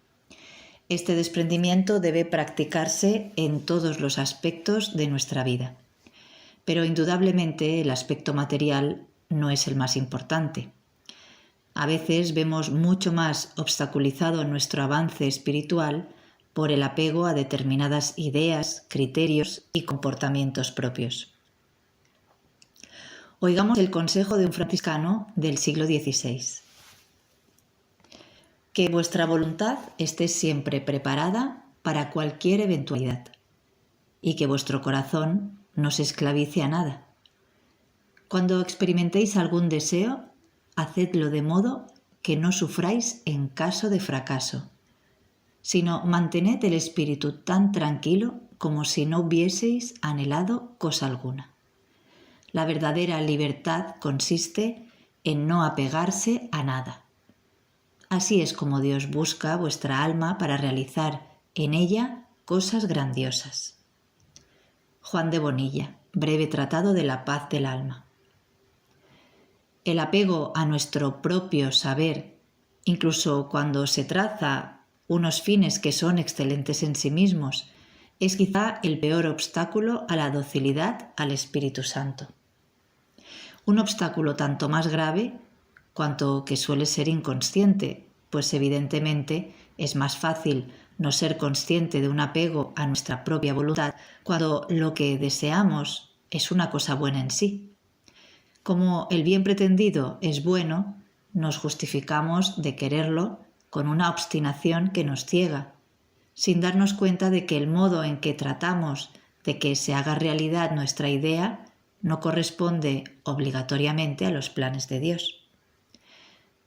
Este desprendimiento debe practicarse en todos los aspectos de nuestra vida. Pero indudablemente el aspecto material no es el más importante. A veces vemos mucho más obstaculizado nuestro avance espiritual por el apego a determinadas ideas, criterios y comportamientos propios. Oigamos el consejo de un franciscano del siglo XVI. Que vuestra voluntad esté siempre preparada para cualquier eventualidad y que vuestro corazón no se esclavice a nada. Cuando experimentéis algún deseo, hacedlo de modo que no sufráis en caso de fracaso, sino mantened el espíritu tan tranquilo como si no hubieseis anhelado cosa alguna. La verdadera libertad consiste en no apegarse a nada. Así es como Dios busca vuestra alma para realizar en ella cosas grandiosas. Juan de Bonilla, Breve Tratado de la Paz del Alma. El apego a nuestro propio saber, incluso cuando se traza unos fines que son excelentes en sí mismos, es quizá el peor obstáculo a la docilidad al Espíritu Santo. Un obstáculo tanto más grave cuanto que suele ser inconsciente, pues evidentemente es más fácil no ser consciente de un apego a nuestra propia voluntad cuando lo que deseamos es una cosa buena en sí. Como el bien pretendido es bueno, nos justificamos de quererlo con una obstinación que nos ciega, sin darnos cuenta de que el modo en que tratamos de que se haga realidad nuestra idea no corresponde obligatoriamente a los planes de Dios.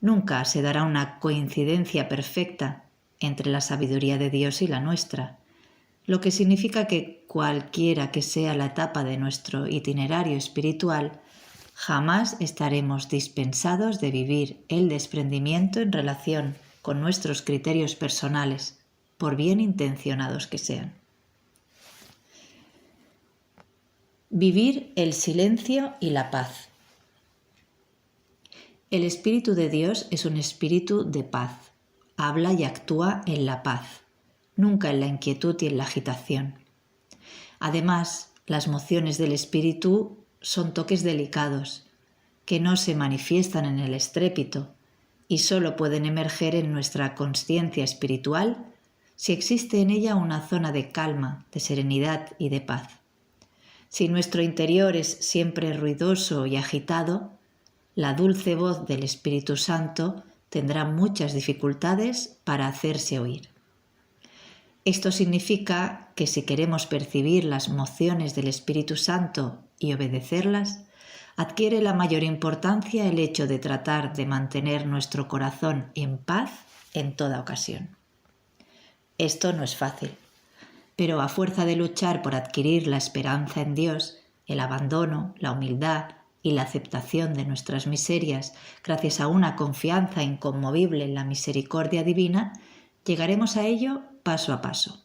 Nunca se dará una coincidencia perfecta entre la sabiduría de Dios y la nuestra, lo que significa que cualquiera que sea la etapa de nuestro itinerario espiritual, jamás estaremos dispensados de vivir el desprendimiento en relación con nuestros criterios personales, por bien intencionados que sean. Vivir el silencio y la paz. El Espíritu de Dios es un espíritu de paz. Habla y actúa en la paz, nunca en la inquietud y en la agitación. Además, las mociones del Espíritu son toques delicados, que no se manifiestan en el estrépito y solo pueden emerger en nuestra consciencia espiritual si existe en ella una zona de calma, de serenidad y de paz. Si nuestro interior es siempre ruidoso y agitado, la dulce voz del Espíritu Santo tendrá muchas dificultades para hacerse oír. Esto significa que si queremos percibir las mociones del Espíritu Santo y obedecerlas, adquiere la mayor importancia el hecho de tratar de mantener nuestro corazón en paz en toda ocasión. Esto no es fácil, pero a fuerza de luchar por adquirir la esperanza en Dios, el abandono, la humildad y la aceptación de nuestras miserias gracias a una confianza inconmovible en la misericordia divina, llegaremos a ello paso a paso.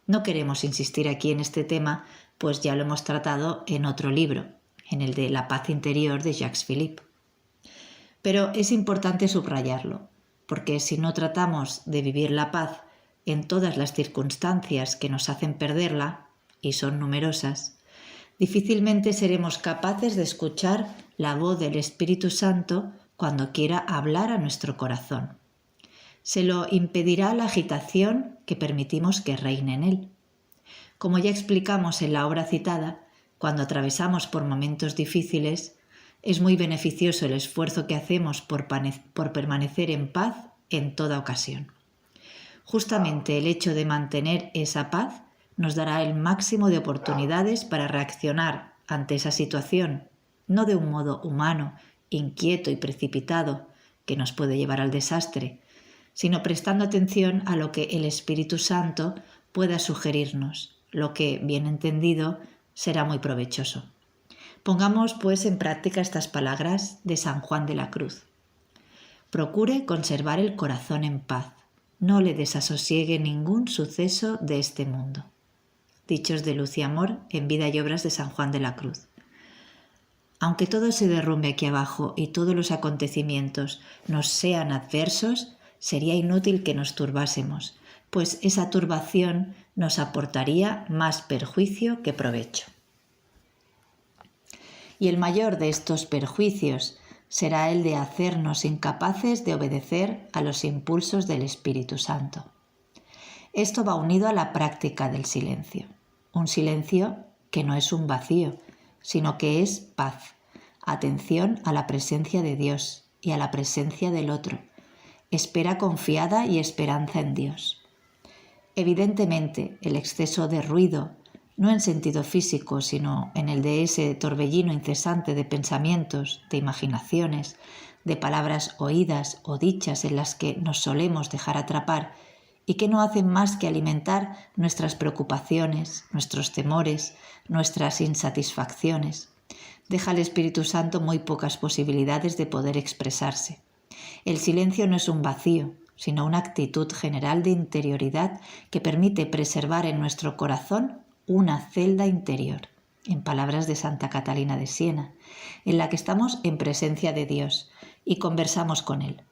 No queremos insistir aquí en este tema, pues ya lo hemos tratado en otro libro, en el de La paz interior de Jacques Philippe. Pero es importante subrayarlo, porque si no tratamos de vivir la paz en todas las circunstancias que nos hacen perderla, y son numerosas, difícilmente seremos capaces de escuchar la voz del Espíritu Santo cuando quiera hablar a nuestro corazón. Se lo impedirá la agitación que permitimos que reine en él. Como ya explicamos en la obra citada, cuando atravesamos por momentos difíciles, es muy beneficioso el esfuerzo que hacemos por permanecer en paz en toda ocasión. Justamente el hecho de mantener esa paz nos dará el máximo de oportunidades para reaccionar ante esa situación, no de un modo humano, inquieto y precipitado, que nos puede llevar al desastre, sino prestando atención a lo que el Espíritu Santo pueda sugerirnos, lo que, bien entendido, será muy provechoso. Pongamos, pues, en práctica estas palabras de San Juan de la Cruz. Procure conservar el corazón en paz, no le desasosiegue ningún suceso de este mundo. Dichos de luz y amor en Vida y Obras de San Juan de la Cruz. Aunque todo se derrumbe aquí abajo y todos los acontecimientos nos sean adversos, sería inútil que nos turbásemos, pues esa turbación nos aportaría más perjuicio que provecho. Y el mayor de estos perjuicios será el de hacernos incapaces de obedecer a los impulsos del Espíritu Santo. Esto va unido a la práctica del silencio. Un silencio que no es un vacío, sino que es paz, atención a la presencia de Dios y a la presencia del otro, espera confiada y esperanza en Dios. Evidentemente, el exceso de ruido, no en sentido físico, sino en el de ese torbellino incesante de pensamientos, de imaginaciones, de palabras oídas o dichas en las que nos solemos dejar atrapar, y que no hacen más que alimentar nuestras preocupaciones, nuestros temores, nuestras insatisfacciones. Deja al Espíritu Santo muy pocas posibilidades de poder expresarse. El silencio no es un vacío, sino una actitud general de interioridad que permite preservar en nuestro corazón una celda interior, en palabras de Santa Catalina de Siena, en la que estamos en presencia de Dios y conversamos con Él.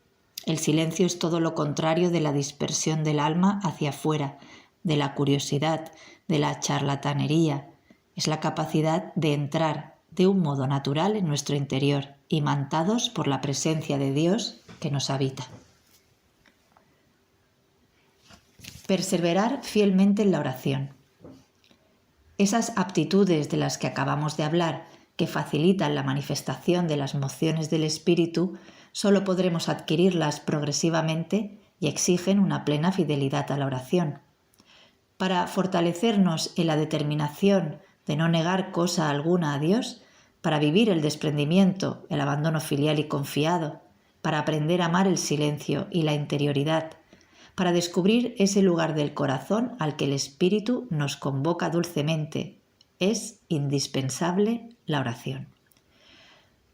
El silencio es todo lo contrario de la dispersión del alma hacia afuera, de la curiosidad, de la charlatanería. Es la capacidad de entrar de un modo natural en nuestro interior, imantados por la presencia de Dios que nos habita. Perseverar fielmente en la oración. Esas aptitudes de las que acabamos de hablar, que facilitan la manifestación de las mociones del espíritu, solo podremos adquirirlas progresivamente y exigen una plena fidelidad a la oración. Para fortalecernos en la determinación de no negar cosa alguna a Dios, para vivir el desprendimiento, el abandono filial y confiado, para aprender a amar el silencio y la interioridad, para descubrir ese lugar del corazón al que el Espíritu nos convoca dulcemente, es indispensable la oración.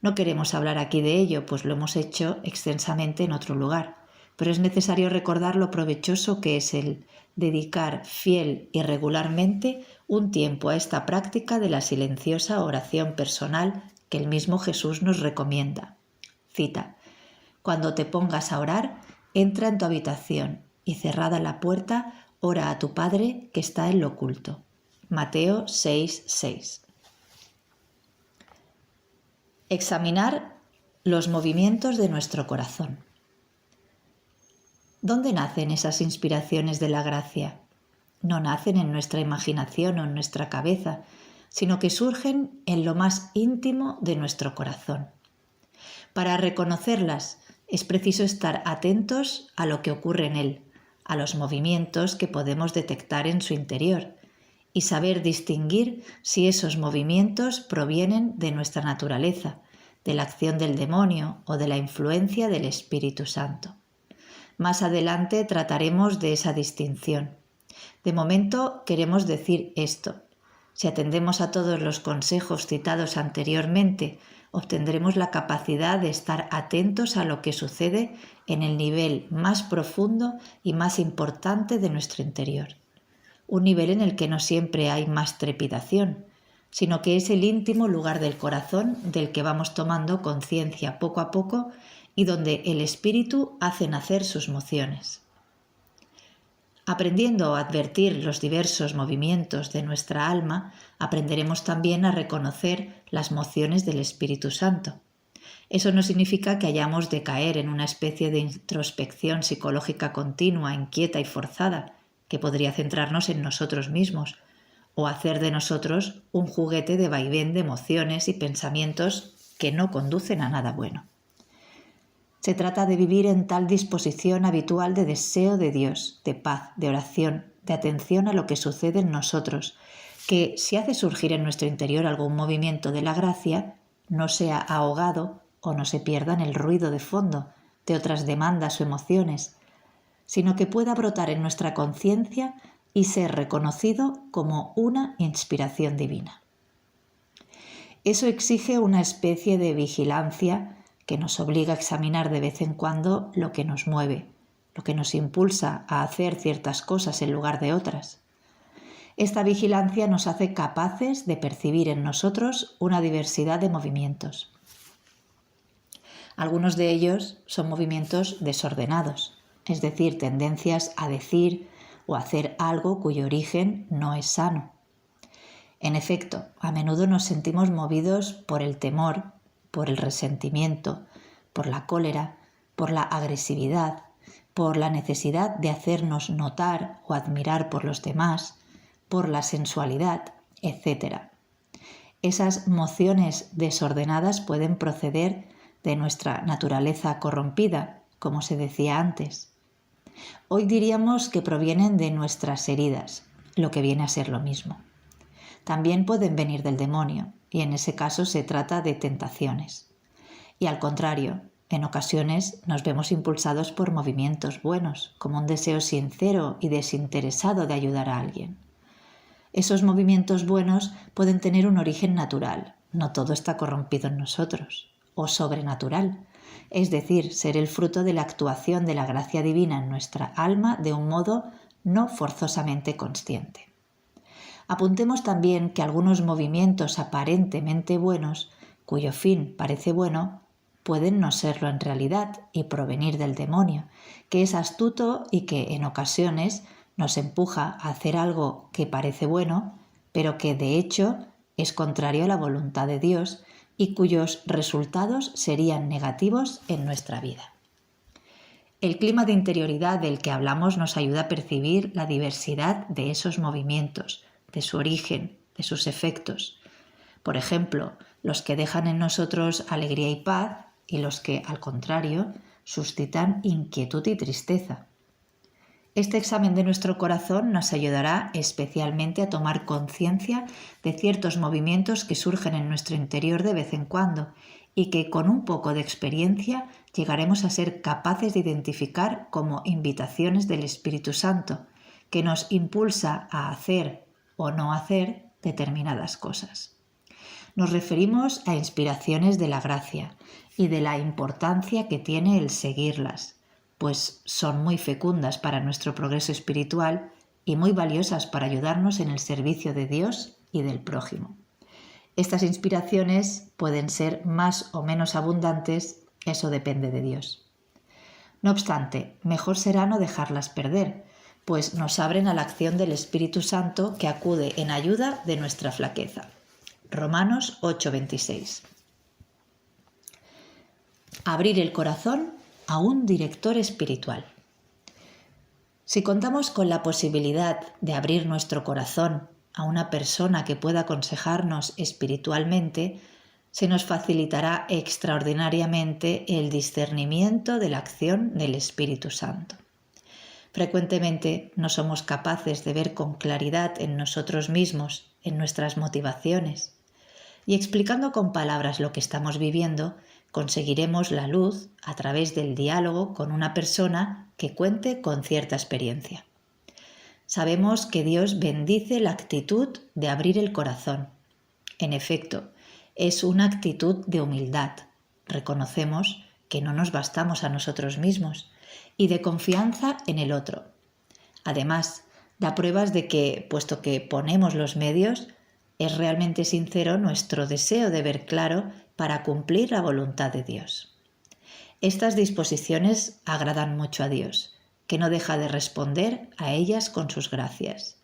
No queremos hablar aquí de ello, pues lo hemos hecho extensamente en otro lugar, pero es necesario recordar lo provechoso que es el dedicar fiel y regularmente un tiempo a esta práctica de la silenciosa oración personal que el mismo Jesús nos recomienda. Cita: «Cuando te pongas a orar, entra en tu habitación y cerrada la puerta, ora a tu Padre que está en lo oculto». Mateo 6:6. Examinar los movimientos de nuestro corazón. ¿Dónde nacen esas inspiraciones de la gracia? No nacen en nuestra imaginación o en nuestra cabeza, sino que surgen en lo más íntimo de nuestro corazón. Para reconocerlas es preciso estar atentos a lo que ocurre en él, a los movimientos que podemos detectar en su interior, y saber distinguir si esos movimientos provienen de nuestra naturaleza, de la acción del demonio o de la influencia del Espíritu Santo. Más adelante trataremos de esa distinción. De momento queremos decir esto: si atendemos a todos los consejos citados anteriormente, obtendremos la capacidad de estar atentos a lo que sucede en el nivel más profundo y más importante de nuestro interior. Un nivel en el que no siempre hay más trepidación, sino que es el íntimo lugar del corazón del que vamos tomando conciencia poco a poco y donde el espíritu hace nacer sus mociones. Aprendiendo a advertir los diversos movimientos de nuestra alma, aprenderemos también a reconocer las mociones del Espíritu Santo. Eso no significa que hayamos de caer en una especie de introspección psicológica continua, inquieta y forzada, que podría centrarnos en nosotros mismos o hacer de nosotros un juguete de vaivén de emociones y pensamientos que no conducen a nada bueno. Se trata de vivir en tal disposición habitual de deseo de Dios, de paz, de oración, de atención a lo que sucede en nosotros, que si hace surgir en nuestro interior algún movimiento de la gracia, no sea ahogado o no se pierda en el ruido de fondo de otras demandas o emociones, sino que pueda brotar en nuestra conciencia y ser reconocido como una inspiración divina. Eso exige una especie de vigilancia que nos obliga a examinar de vez en cuando lo que nos mueve, lo que nos impulsa a hacer ciertas cosas en lugar de otras. Esta vigilancia nos hace capaces de percibir en nosotros una diversidad de movimientos. Algunos de ellos son movimientos desordenados, es decir, tendencias a decir o hacer algo cuyo origen no es sano. En efecto, a menudo nos sentimos movidos por el temor, por el resentimiento, por la cólera, por la agresividad, por la necesidad de hacernos notar o admirar por los demás, por la sensualidad, etc. Esas mociones desordenadas pueden proceder de nuestra naturaleza corrompida, como se decía antes. Hoy diríamos que provienen de nuestras heridas, lo que viene a ser lo mismo. También pueden venir del demonio, y en ese caso se trata de tentaciones. Y al contrario, en ocasiones nos vemos impulsados por movimientos buenos, como un deseo sincero y desinteresado de ayudar a alguien. Esos movimientos buenos pueden tener un origen natural, no todo está corrompido en nosotros, o sobrenatural, es decir, ser el fruto de la actuación de la gracia divina en nuestra alma de un modo no forzosamente consciente. Apuntemos también que algunos movimientos aparentemente buenos, cuyo fin parece bueno, pueden no serlo en realidad y provenir del demonio, que es astuto y que en ocasiones nos empuja a hacer algo que parece bueno, pero que de hecho es contrario a la voluntad de Dios y cuyos resultados serían negativos en nuestra vida. El clima de interioridad del que hablamos nos ayuda a percibir la diversidad de esos movimientos, de su origen, de sus efectos. Por ejemplo, los que dejan en nosotros alegría y paz y los que, al contrario, suscitan inquietud y tristeza. Este examen de nuestro corazón nos ayudará especialmente a tomar conciencia de ciertos movimientos que surgen en nuestro interior de vez en cuando y que con un poco de experiencia llegaremos a ser capaces de identificar como invitaciones del Espíritu Santo, que nos impulsa a hacer o no hacer determinadas cosas. Nos referimos a inspiraciones de la gracia y de la importancia que tiene el seguirlas, pues son muy fecundas para nuestro progreso espiritual y muy valiosas para ayudarnos en el servicio de Dios y del prójimo. Estas inspiraciones pueden ser más o menos abundantes, eso depende de Dios. No obstante, mejor será no dejarlas perder, pues nos abren a la acción del Espíritu Santo que acude en ayuda de nuestra flaqueza. Romanos 8:26. Abrir el corazón a un director espiritual. Si contamos con la posibilidad de abrir nuestro corazón a una persona que pueda aconsejarnos espiritualmente, se nos facilitará extraordinariamente el discernimiento de la acción del Espíritu Santo. Frecuentemente no somos capaces de ver con claridad en nosotros mismos, en nuestras motivaciones, y explicando con palabras lo que estamos viviendo, conseguiremos la luz a través del diálogo con una persona que cuente con cierta experiencia. Sabemos que Dios bendice la actitud de abrir el corazón. En efecto, es una actitud de humildad. Reconocemos que no nos bastamos a nosotros mismos y de confianza en el otro. Además, da pruebas de que, puesto que ponemos los medios, es realmente sincero nuestro deseo de ver claro para cumplir la voluntad de Dios. Estas disposiciones agradan mucho a Dios, que no deja de responder a ellas con sus gracias.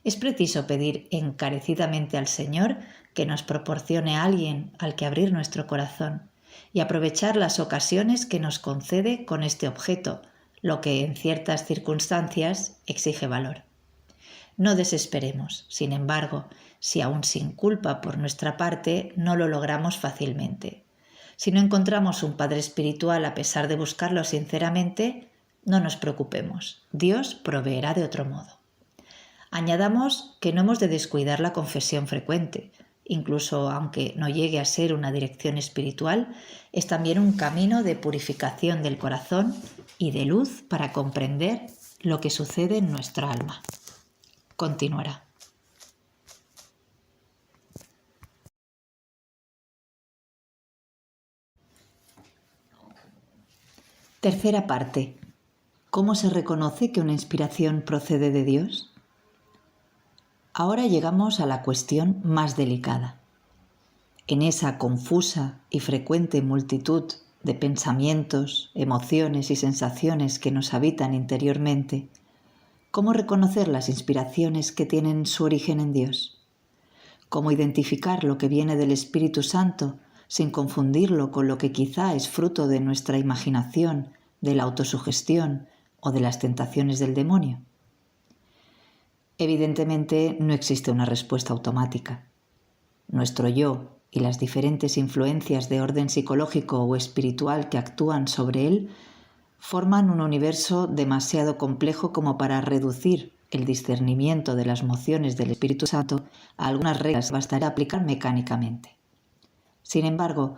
Es preciso pedir encarecidamente al Señor que nos proporcione a alguien al que abrir nuestro corazón y aprovechar las ocasiones que nos concede con este objeto, lo que en ciertas circunstancias exige valor. No desesperemos, sin embargo, si aún sin culpa por nuestra parte no lo logramos fácilmente. Si no encontramos un Padre espiritual a pesar de buscarlo sinceramente, no nos preocupemos, Dios proveerá de otro modo. Añadamos que no hemos de descuidar la confesión frecuente, incluso aunque no llegue a ser una dirección espiritual, es también un camino de purificación del corazón y de luz para comprender lo que sucede en nuestra alma. Continuará. Tercera parte. ¿Cómo se reconoce que una inspiración procede de Dios? Ahora llegamos a la cuestión más delicada. En esa confusa y frecuente multitud de pensamientos, emociones y sensaciones que nos habitan interiormente, ¿cómo reconocer las inspiraciones que tienen su origen en Dios? ¿Cómo identificar lo que viene del Espíritu Santo sin confundirlo con lo que quizá es fruto de nuestra imaginación, de la autosugestión o de las tentaciones del demonio? Evidentemente no existe una respuesta automática. Nuestro yo y las diferentes influencias de orden psicológico o espiritual que actúan sobre él forman un universo demasiado complejo como para reducir el discernimiento de las mociones del Espíritu Santo a algunas reglas que bastaría aplicar mecánicamente. Sin embargo,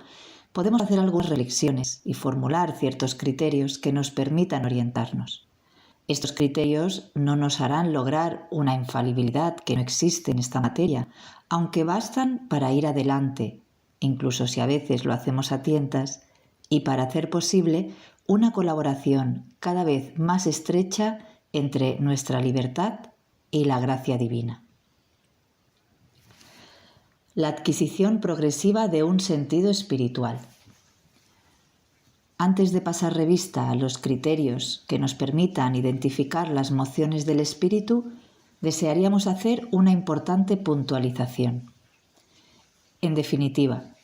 podemos hacer algunas reflexiones y formular ciertos criterios que nos permitan orientarnos. Estos criterios no nos harán lograr una infalibilidad que no existe en esta materia, aunque bastan para ir adelante, incluso si a veces lo hacemos a tientas, y para hacer posible una colaboración cada vez más estrecha entre nuestra libertad y la gracia divina. La adquisición progresiva de un sentido espiritual. Antes de pasar revista a los criterios que nos permitan identificar las mociones del espíritu, desearíamos hacer una importante puntualización. En definitiva,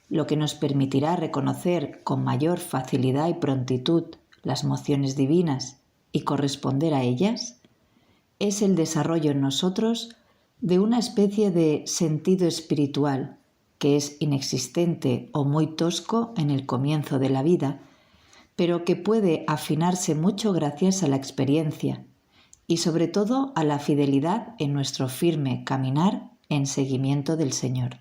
lo que nos permitirá reconocer con mayor facilidad y prontitud las mociones divinas y corresponder a ellas es el desarrollo en nosotros de una especie de sentido espiritual que es inexistente o muy tosco en el comienzo de la vida, pero que puede afinarse mucho gracias a la experiencia y sobre todo a la fidelidad en nuestro firme caminar en seguimiento del Señor.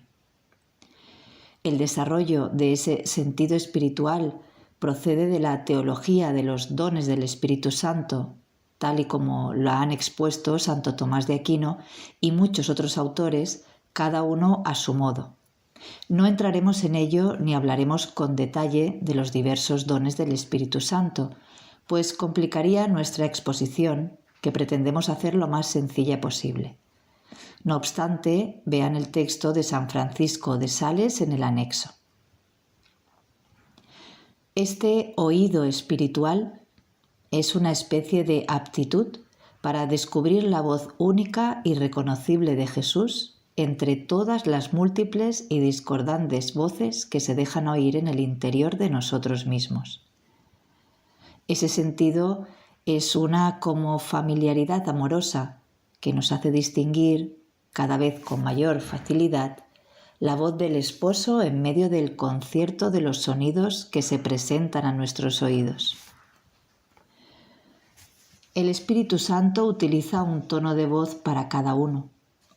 El desarrollo de ese sentido espiritual procede de la teología de los dones del Espíritu Santo, tal y como lo han expuesto Santo Tomás de Aquino y muchos otros autores, cada uno a su modo. No entraremos en ello ni hablaremos con detalle de los diversos dones del Espíritu Santo, pues complicaría nuestra exposición, que pretendemos hacer lo más sencilla posible. No obstante, vean el texto de San Francisco de Sales en el anexo. Este oído espiritual es una especie de aptitud para descubrir la voz única y reconocible de Jesús entre todas las múltiples y discordantes voces que se dejan oír en el interior de nosotros mismos. Ese sentido es una como familiaridad amorosa que nos hace distinguir, cada vez con mayor facilidad, la voz del esposo en medio del concierto de los sonidos que se presentan a nuestros oídos. El Espíritu Santo utiliza un tono de voz para cada uno,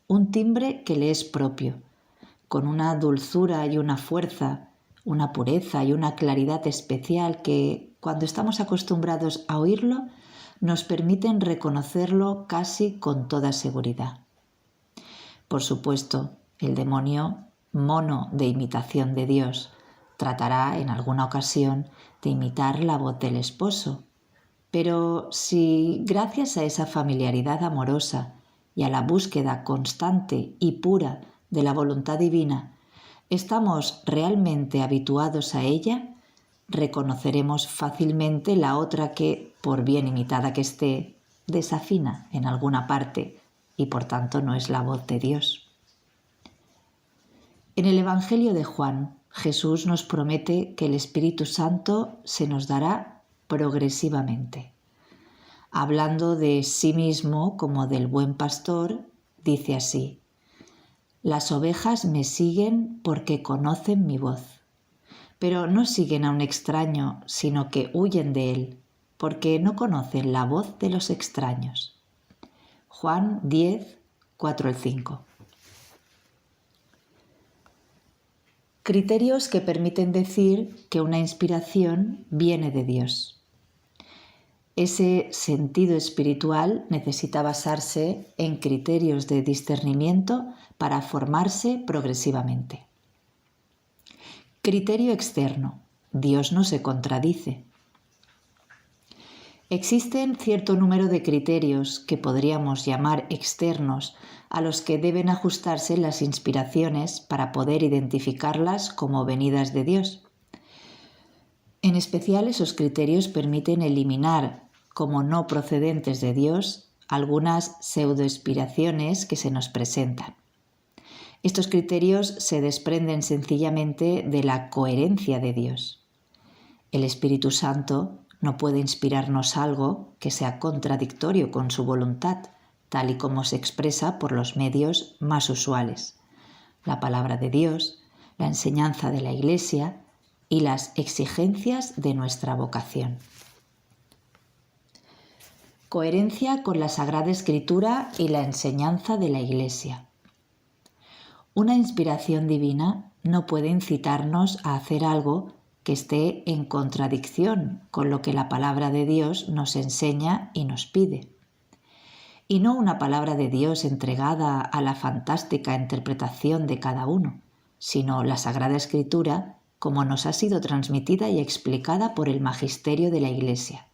un timbre que le es propio, con una dulzura y una fuerza, una pureza y una claridad especial que, cuando estamos acostumbrados a oírlo, nos permiten reconocerlo casi con toda seguridad. Por supuesto, el demonio, mono de imitación de Dios, tratará en alguna ocasión de imitar la voz del esposo. Pero si, gracias a esa familiaridad amorosa y a la búsqueda constante y pura de la voluntad divina, estamos realmente habituados a ella, reconoceremos fácilmente la otra que, por bien imitada que esté, desafina en alguna parte y por tanto no es la voz de Dios. En el Evangelio de Juan, Jesús nos promete que el Espíritu Santo se nos dará progresivamente. Hablando de sí mismo como del buen pastor, dice así: «Las ovejas me siguen porque conocen mi voz, pero no siguen a un extraño, sino que huyen de él, porque no conocen la voz de los extraños». Juan 10, 4-5. Criterios que permiten decir que una inspiración viene de Dios. Ese sentido espiritual necesita basarse en criterios de discernimiento para formarse progresivamente. Criterio externo. Dios no se contradice. Existen cierto número de criterios que podríamos llamar externos a los que deben ajustarse las inspiraciones para poder identificarlas como venidas de Dios. En especial, esos criterios permiten eliminar, como no procedentes de Dios, algunas pseudoinspiraciones que se nos presentan. Estos criterios se desprenden sencillamente de la coherencia de Dios. El Espíritu Santo no puede inspirarnos algo que sea contradictorio con su voluntad, tal y como se expresa por los medios más usuales: la palabra de Dios, la enseñanza de la Iglesia y las exigencias de nuestra vocación. Coherencia con la Sagrada Escritura y la enseñanza de la Iglesia. Una inspiración divina no puede incitarnos a hacer algo que esté en contradicción con lo que la palabra de Dios nos enseña y nos pide. Y no una palabra de Dios entregada a la fantástica interpretación de cada uno, sino la Sagrada Escritura como nos ha sido transmitida y explicada por el magisterio de la Iglesia.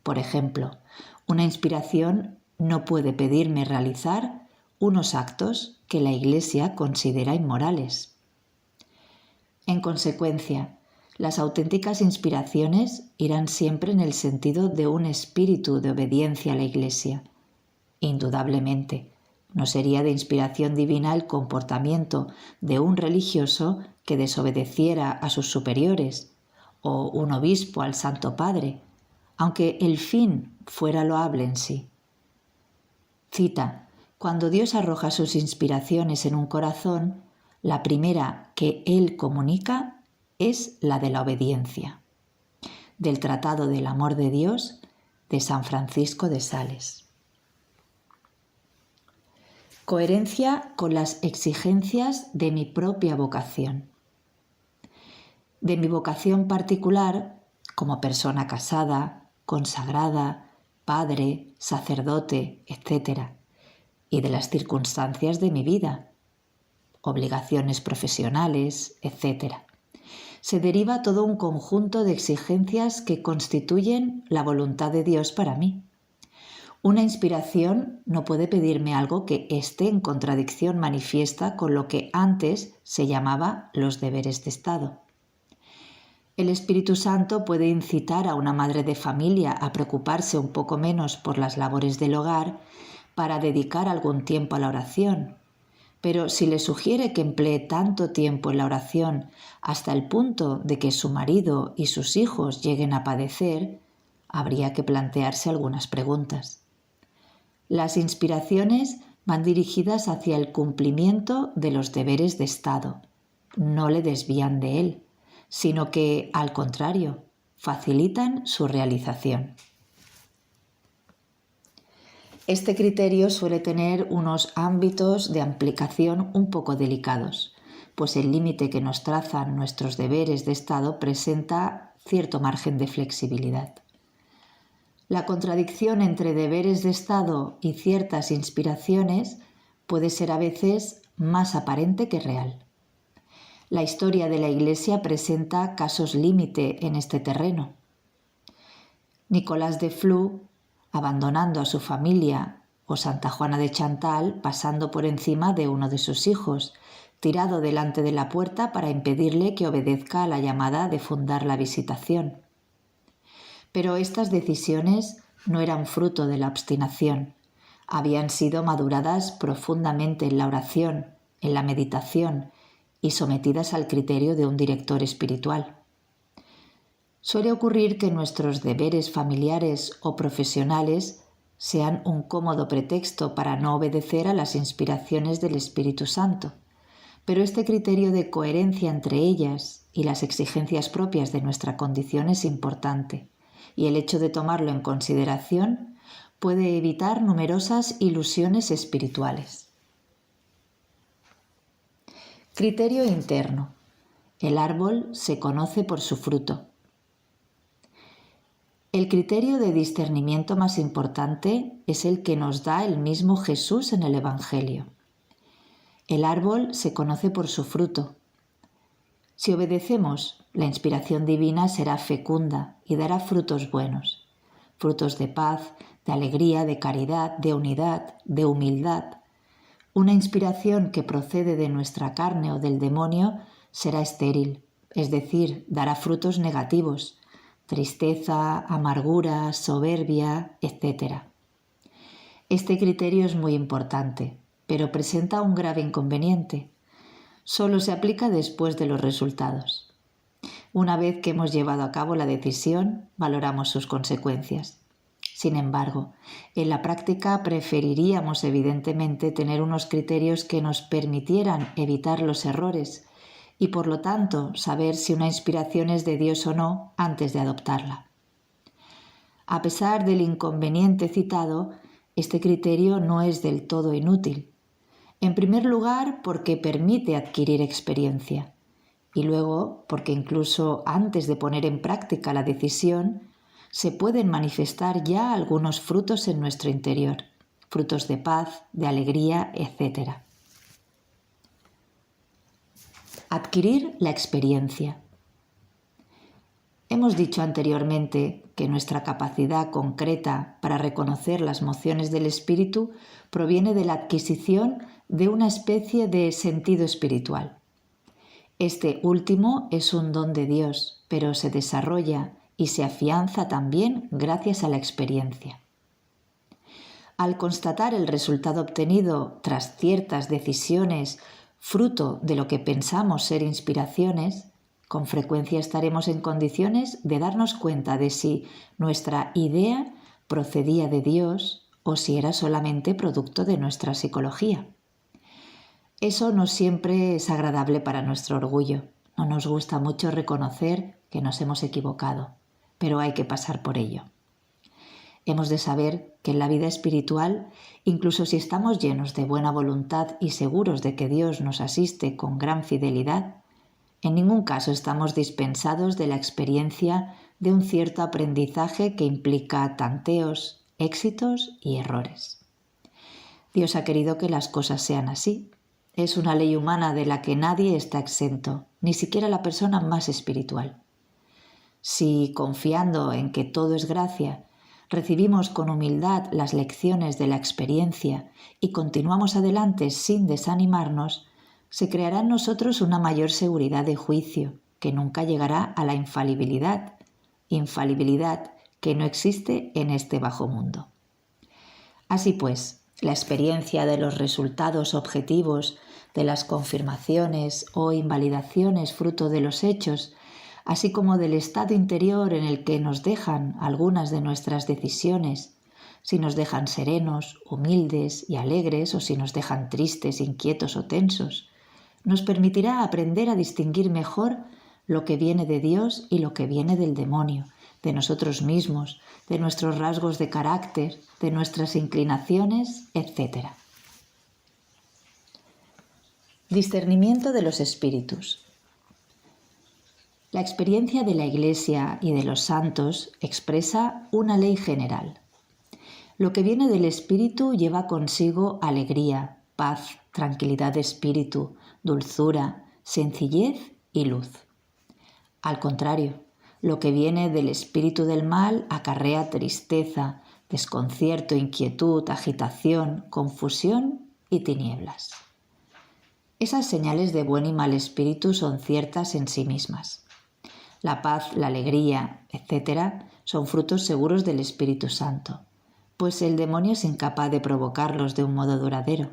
Por ejemplo, una inspiración no puede pedirme realizar unos actos que la Iglesia considera inmorales. En consecuencia, las auténticas inspiraciones irán siempre en el sentido de un espíritu de obediencia a la Iglesia. Indudablemente, no sería de inspiración divina el comportamiento de un religioso que desobedeciera a sus superiores, o un obispo al Santo Padre, aunque el fin fuera loable en sí. Cita: cuando Dios arroja sus inspiraciones en un corazón, la primera que Él comunica es la de la obediencia. Del Tratado del Amor de Dios de San Francisco de Sales. Coherencia con las exigencias de mi propia vocación. De mi vocación particular, como persona casada, consagrada, padre, sacerdote, etc., y de las circunstancias de mi vida, obligaciones profesionales, etc., se deriva todo un conjunto de exigencias que constituyen la voluntad de Dios para mí. Una inspiración no puede pedirme algo que esté en contradicción manifiesta con lo que antes se llamaba los deberes de Estado. El Espíritu Santo puede incitar a una madre de familia a preocuparse un poco menos por las labores del hogar para dedicar algún tiempo a la oración. Pero si le sugiere que emplee tanto tiempo en la oración hasta el punto de que su marido y sus hijos lleguen a padecer, habría que plantearse algunas preguntas. Las inspiraciones van dirigidas hacia el cumplimiento de los deberes de Estado. No le desvían de él, sino que, al contrario, facilitan su realización. Este criterio suele tener unos ámbitos de aplicación un poco delicados, pues el límite que nos trazan nuestros deberes de Estado presenta cierto margen de flexibilidad. La contradicción entre deberes de Estado y ciertas inspiraciones puede ser a veces más aparente que real. La historia de la Iglesia presenta casos límite en este terreno. Nicolás de Flue, abandonando a su familia, o Santa Juana de Chantal pasando por encima de uno de sus hijos, tirado delante de la puerta para impedirle que obedezca a la llamada de fundar la Visitación. Pero estas decisiones no eran fruto de la obstinación, habían sido maduradas profundamente en la oración, en la meditación y sometidas al criterio de un director espiritual. Suele ocurrir que nuestros deberes familiares o profesionales sean un cómodo pretexto para no obedecer a las inspiraciones del Espíritu Santo, pero este criterio de coherencia entre ellas y las exigencias propias de nuestra condición es importante, y el hecho de tomarlo en consideración puede evitar numerosas ilusiones espirituales. Criterio interno. El árbol se conoce por su fruto. El criterio de discernimiento más importante es el que nos da el mismo Jesús en el Evangelio. El árbol se conoce por su fruto. Si obedecemos, la inspiración divina será fecunda y dará frutos buenos, frutos de paz, de alegría, de caridad, de unidad, de humildad. Una inspiración que procede de nuestra carne o del demonio será estéril, es decir, dará frutos negativos, tristeza, amargura, soberbia, etc. Este criterio es muy importante, pero presenta un grave inconveniente. Solo se aplica después de los resultados. Una vez que hemos llevado a cabo la decisión, valoramos sus consecuencias. Sin embargo, en la práctica preferiríamos evidentemente tener unos criterios que nos permitieran evitar los errores y por lo tanto saber si una inspiración es de Dios o no antes de adoptarla. A pesar del inconveniente citado, este criterio no es del todo inútil. En primer lugar, porque permite adquirir experiencia y luego porque incluso antes de poner en práctica la decisión se pueden manifestar ya algunos frutos en nuestro interior, frutos de paz, de alegría, etc. Adquirir la experiencia. Hemos dicho anteriormente que nuestra capacidad concreta para reconocer las mociones del espíritu proviene de la adquisición de una especie de sentido espiritual. Este último es un don de Dios, pero se desarrolla y se afianza también gracias a la experiencia. Al constatar el resultado obtenido tras ciertas decisiones, fruto de lo que pensamos ser inspiraciones, con frecuencia estaremos en condiciones de darnos cuenta de si nuestra idea procedía de Dios o si era solamente producto de nuestra psicología. Eso no siempre es agradable para nuestro orgullo. No nos gusta mucho reconocer que nos hemos equivocado, pero hay que pasar por ello. Hemos de saber que en la vida espiritual, incluso si estamos llenos de buena voluntad y seguros de que Dios nos asiste con gran fidelidad, en ningún caso estamos dispensados de la experiencia de un cierto aprendizaje que implica tanteos, éxitos y errores. Dios ha querido que las cosas sean así. Es una ley humana de la que nadie está exento, ni siquiera la persona más espiritual. Si, confiando en que todo es gracia, recibimos con humildad las lecciones de la experiencia y continuamos adelante sin desanimarnos, se creará en nosotros una mayor seguridad de juicio, que nunca llegará a la infalibilidad que no existe en este bajo mundo. Así pues, la experiencia de los resultados objetivos, de las confirmaciones o invalidaciones fruto de los hechos, así como del estado interior en el que nos dejan algunas de nuestras decisiones, si nos dejan serenos, humildes y alegres o si nos dejan tristes, inquietos o tensos, nos permitirá aprender a distinguir mejor lo que viene de Dios y lo que viene del demonio, de nosotros mismos, de nuestros rasgos de carácter, de nuestras inclinaciones, etc. Discernimiento de los espíritus. La experiencia de la Iglesia y de los santos expresa una ley general. Lo que viene del espíritu lleva consigo alegría, paz, tranquilidad de espíritu, dulzura, sencillez y luz. Al contrario, lo que viene del espíritu del mal acarrea tristeza, desconcierto, inquietud, agitación, confusión y tinieblas. Esas señales de buen y mal espíritu son ciertas en sí mismas. La paz, la alegría, etc., son frutos seguros del Espíritu Santo, pues el demonio es incapaz de provocarlos de un modo duradero.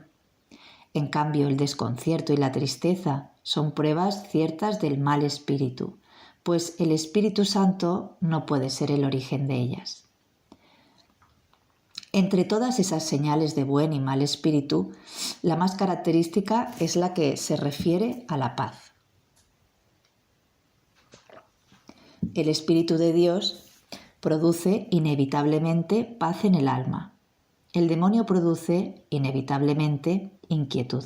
En cambio, el desconcierto y la tristeza son pruebas ciertas del mal espíritu, pues el Espíritu Santo no puede ser el origen de ellas. Entre todas esas señales de buen y mal espíritu, la más característica es la que se refiere a la paz. El Espíritu de Dios produce inevitablemente paz en el alma. El demonio produce inevitablemente inquietud.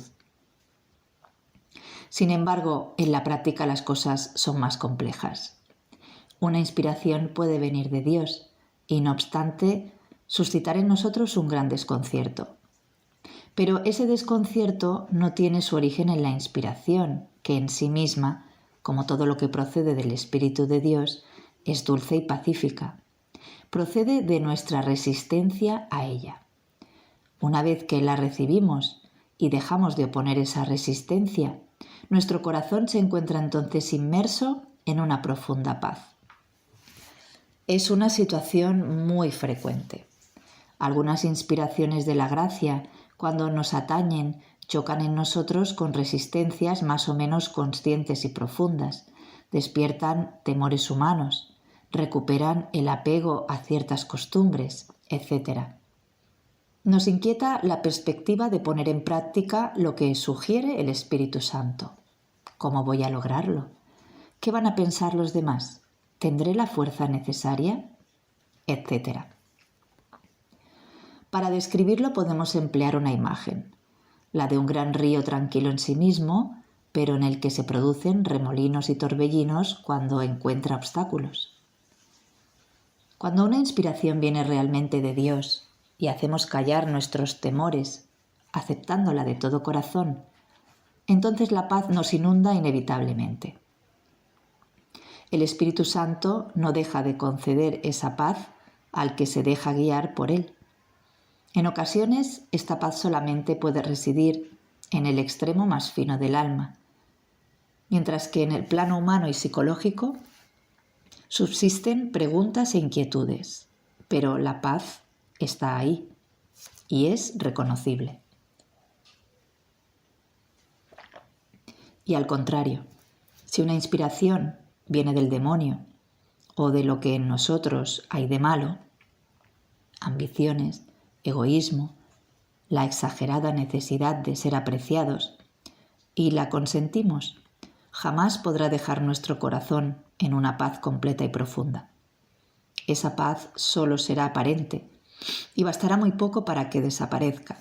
Sin embargo, en la práctica las cosas son más complejas. Una inspiración puede venir de Dios y, no obstante, suscitar en nosotros un gran desconcierto. Pero ese desconcierto no tiene su origen en la inspiración, que en sí misma, como todo lo que procede del Espíritu de Dios, es dulce y pacífica. Procede de nuestra resistencia a ella. Una vez que la recibimos y dejamos de oponer esa resistencia, nuestro corazón se encuentra entonces inmerso en una profunda paz. Es una situación muy frecuente. Algunas inspiraciones de la gracia, cuando nos atañen, chocan en nosotros con resistencias más o menos conscientes y profundas, despiertan temores humanos, recuperan el apego a ciertas costumbres, etc. Nos inquieta la perspectiva de poner en práctica lo que sugiere el Espíritu Santo. ¿Cómo voy a lograrlo? ¿Qué van a pensar los demás? ¿Tendré la fuerza necesaria? Etcétera. Para describirlo podemos emplear una imagen, la de un gran río tranquilo en sí mismo, pero en el que se producen remolinos y torbellinos cuando encuentra obstáculos. Cuando una inspiración viene realmente de Dios y hacemos callar nuestros temores, aceptándola de todo corazón, entonces la paz nos inunda inevitablemente. el Espíritu Santo no deja de conceder esa paz al que se deja guiar por él. En ocasiones, esta paz solamente puede residir en el extremo más fino del alma, mientras que en el plano humano y psicológico subsisten preguntas e inquietudes, pero la paz está ahí y es reconocible. Y al contrario, si una inspiración viene del demonio o de lo que en nosotros hay de malo, ambiciones, egoísmo, la exagerada necesidad de ser apreciados, y la consentimos, jamás podrá dejar nuestro corazón en una paz completa y profunda. Esa paz solo será aparente y bastará muy poco para que desaparezca,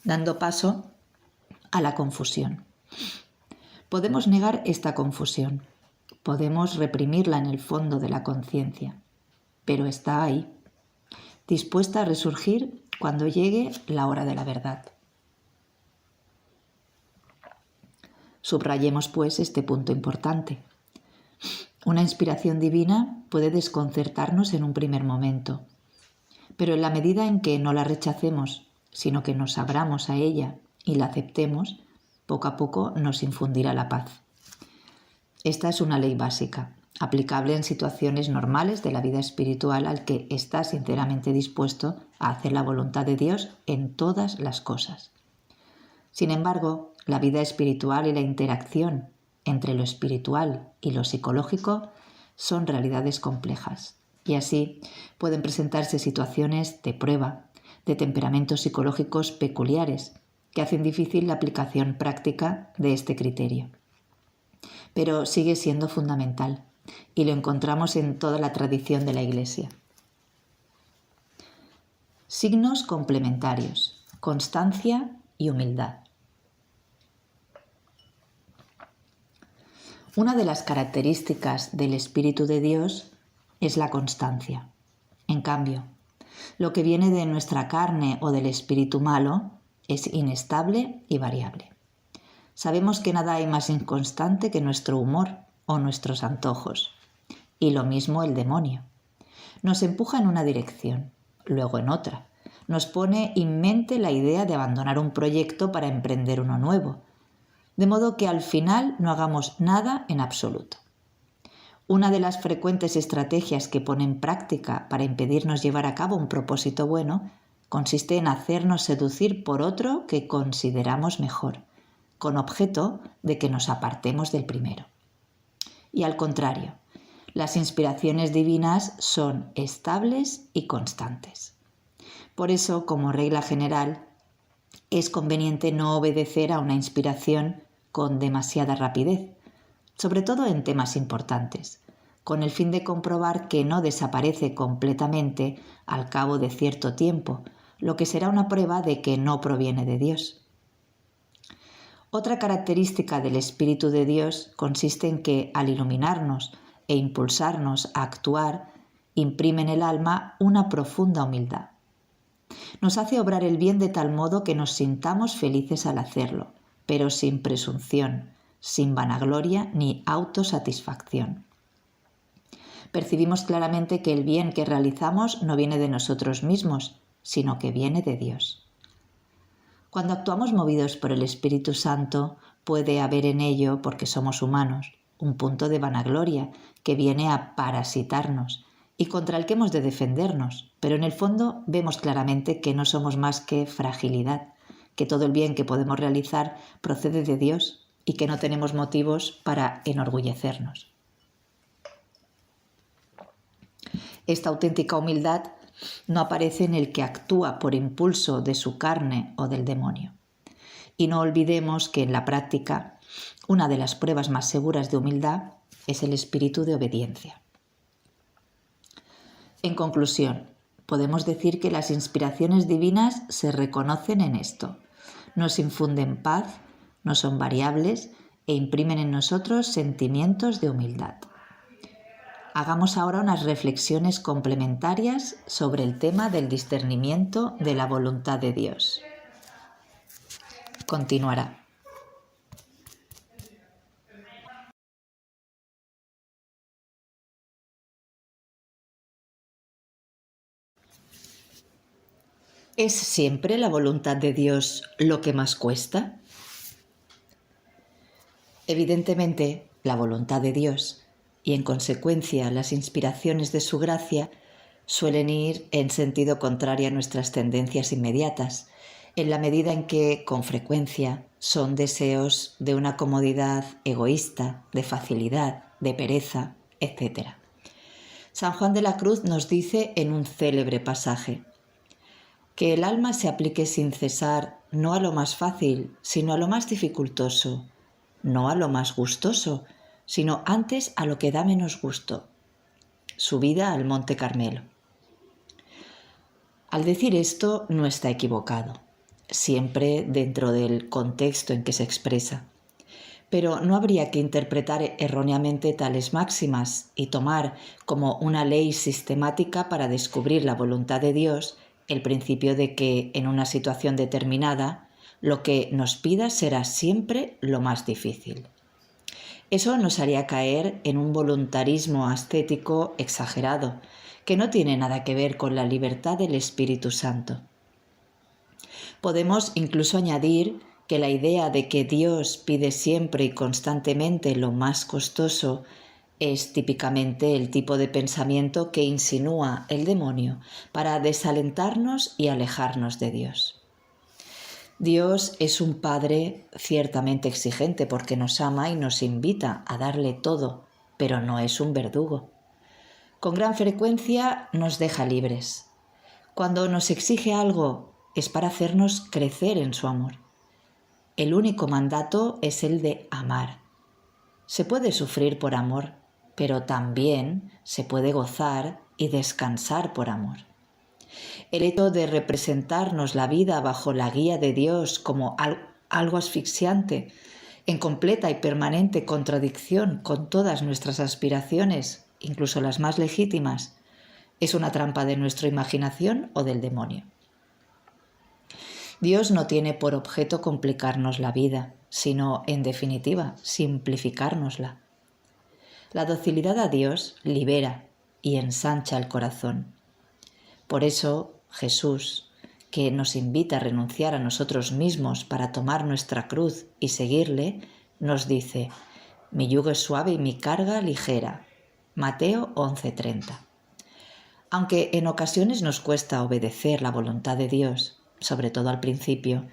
dando paso a la confusión. Podemos negar esta confusión, podemos reprimirla en el fondo de la conciencia, pero está ahí, dispuesta a resurgir cuando llegue la hora de la verdad. Subrayemos, pues, este punto importante. Una inspiración divina puede desconcertarnos en un primer momento, pero en la medida en que no la rechacemos, sino que nos abramos a ella y la aceptemos, poco a poco nos infundirá la paz. Esta es una ley básica, aplicable en situaciones normales de la vida espiritual al que está sinceramente dispuesto a hacer la voluntad de Dios en todas las cosas. Sin embargo, la vida espiritual y la interacción entre lo espiritual y lo psicológico son realidades complejas, y así pueden presentarse situaciones de prueba, de temperamentos psicológicos peculiares, que hacen difícil la aplicación práctica de este criterio. Pero sigue siendo fundamental, y lo encontramos en toda la tradición de la Iglesia. Signos complementarios: constancia y humildad. Una de las características del Espíritu de Dios es la constancia. En cambio, lo que viene de nuestra carne o del espíritu malo es inestable y variable. Sabemos que nada hay más inconstante que nuestro humor o nuestros antojos, y lo mismo el demonio. Nos empuja en una dirección, luego en otra. Nos pone en mente la idea de abandonar un proyecto para emprender uno nuevo, de modo que al final no hagamos nada en absoluto. Una de las frecuentes estrategias que pone en práctica para impedirnos llevar a cabo un propósito bueno consiste en hacernos seducir por otro que consideramos mejor, con objeto de que nos apartemos del primero. Y al contrario, las inspiraciones divinas son estables y constantes. Por eso, como regla general, es conveniente no obedecer a una inspiración con demasiada rapidez, sobre todo en temas importantes, con el fin de comprobar que no desaparece completamente al cabo de cierto tiempo, lo que será una prueba de que no proviene de Dios. Otra característica del Espíritu de Dios consiste en que, al iluminarnos e impulsarnos a actuar, imprime en el alma una profunda humildad. Nos hace obrar el bien de tal modo que nos sintamos felices al hacerlo, pero sin presunción, sin vanagloria ni autosatisfacción. Percibimos claramente que el bien que realizamos no viene de nosotros mismos, sino que viene de Dios. Cuando actuamos movidos por el Espíritu Santo, puede haber en ello, porque somos humanos, un punto de vanagloria que viene a parasitarnos y contra el que hemos de defendernos, pero en el fondo vemos claramente que no somos más que fragilidad, que todo el bien que podemos realizar procede de Dios y que no tenemos motivos para enorgullecernos. Esta auténtica humildad no aparece en el que actúa por impulso de su carne o del demonio. Y no olvidemos que en la práctica, una de las pruebas más seguras de humildad es el espíritu de obediencia. En conclusión, podemos decir que las inspiraciones divinas se reconocen en esto. Nos infunden paz, no son variables e imprimen en nosotros sentimientos de humildad. Hagamos ahora unas reflexiones complementarias sobre el tema del discernimiento de la voluntad de Dios. Continuará. ¿Es siempre la voluntad de Dios lo que más cuesta? Evidentemente, la voluntad de Dios y en consecuencia las inspiraciones de su gracia suelen ir en sentido contrario a nuestras tendencias inmediatas, en la medida en que, con frecuencia, son deseos de una comodidad egoísta, de facilidad, de pereza, etc. San Juan de la Cruz nos dice en un célebre pasaje: que el alma se aplique sin cesar no a lo más fácil, sino a lo más dificultoso, no a lo más gustoso, sino antes a lo que da menos gusto. Subida al Monte Carmelo. Al decir esto no está equivocado, siempre dentro del contexto en que se expresa. Pero no habría que interpretar erróneamente tales máximas y tomar como una ley sistemática para descubrir la voluntad de Dios el principio de que en una situación determinada lo que nos pida será siempre lo más difícil. Eso nos haría caer en un voluntarismo ascético exagerado, que no tiene nada que ver con la libertad del Espíritu Santo. Podemos incluso añadir que la idea de que Dios pide siempre y constantemente lo más costoso es típicamente el tipo de pensamiento que insinúa el demonio para desalentarnos y alejarnos de Dios. Dios es un Padre ciertamente exigente porque nos ama y nos invita a darle todo, pero no es un verdugo. Con gran frecuencia nos deja libres. Cuando nos exige algo es para hacernos crecer en su amor. El único mandato es el de amar. Se puede sufrir por amor, pero también se puede gozar y descansar por amor. El hecho de representarnos la vida bajo la guía de Dios como algo asfixiante, en completa y permanente contradicción con todas nuestras aspiraciones, incluso las más legítimas, es una trampa de nuestra imaginación o del demonio. Dios no tiene por objeto complicarnos la vida, sino, en definitiva, simplificárnosla. La docilidad a Dios libera y ensancha el corazón. Por eso, Jesús, que nos invita a renunciar a nosotros mismos para tomar nuestra cruz y seguirle, nos dice: mi yugo es suave y mi carga ligera. Mateo 11:30. Aunque en ocasiones nos cuesta obedecer la voluntad de Dios, sobre todo al principio,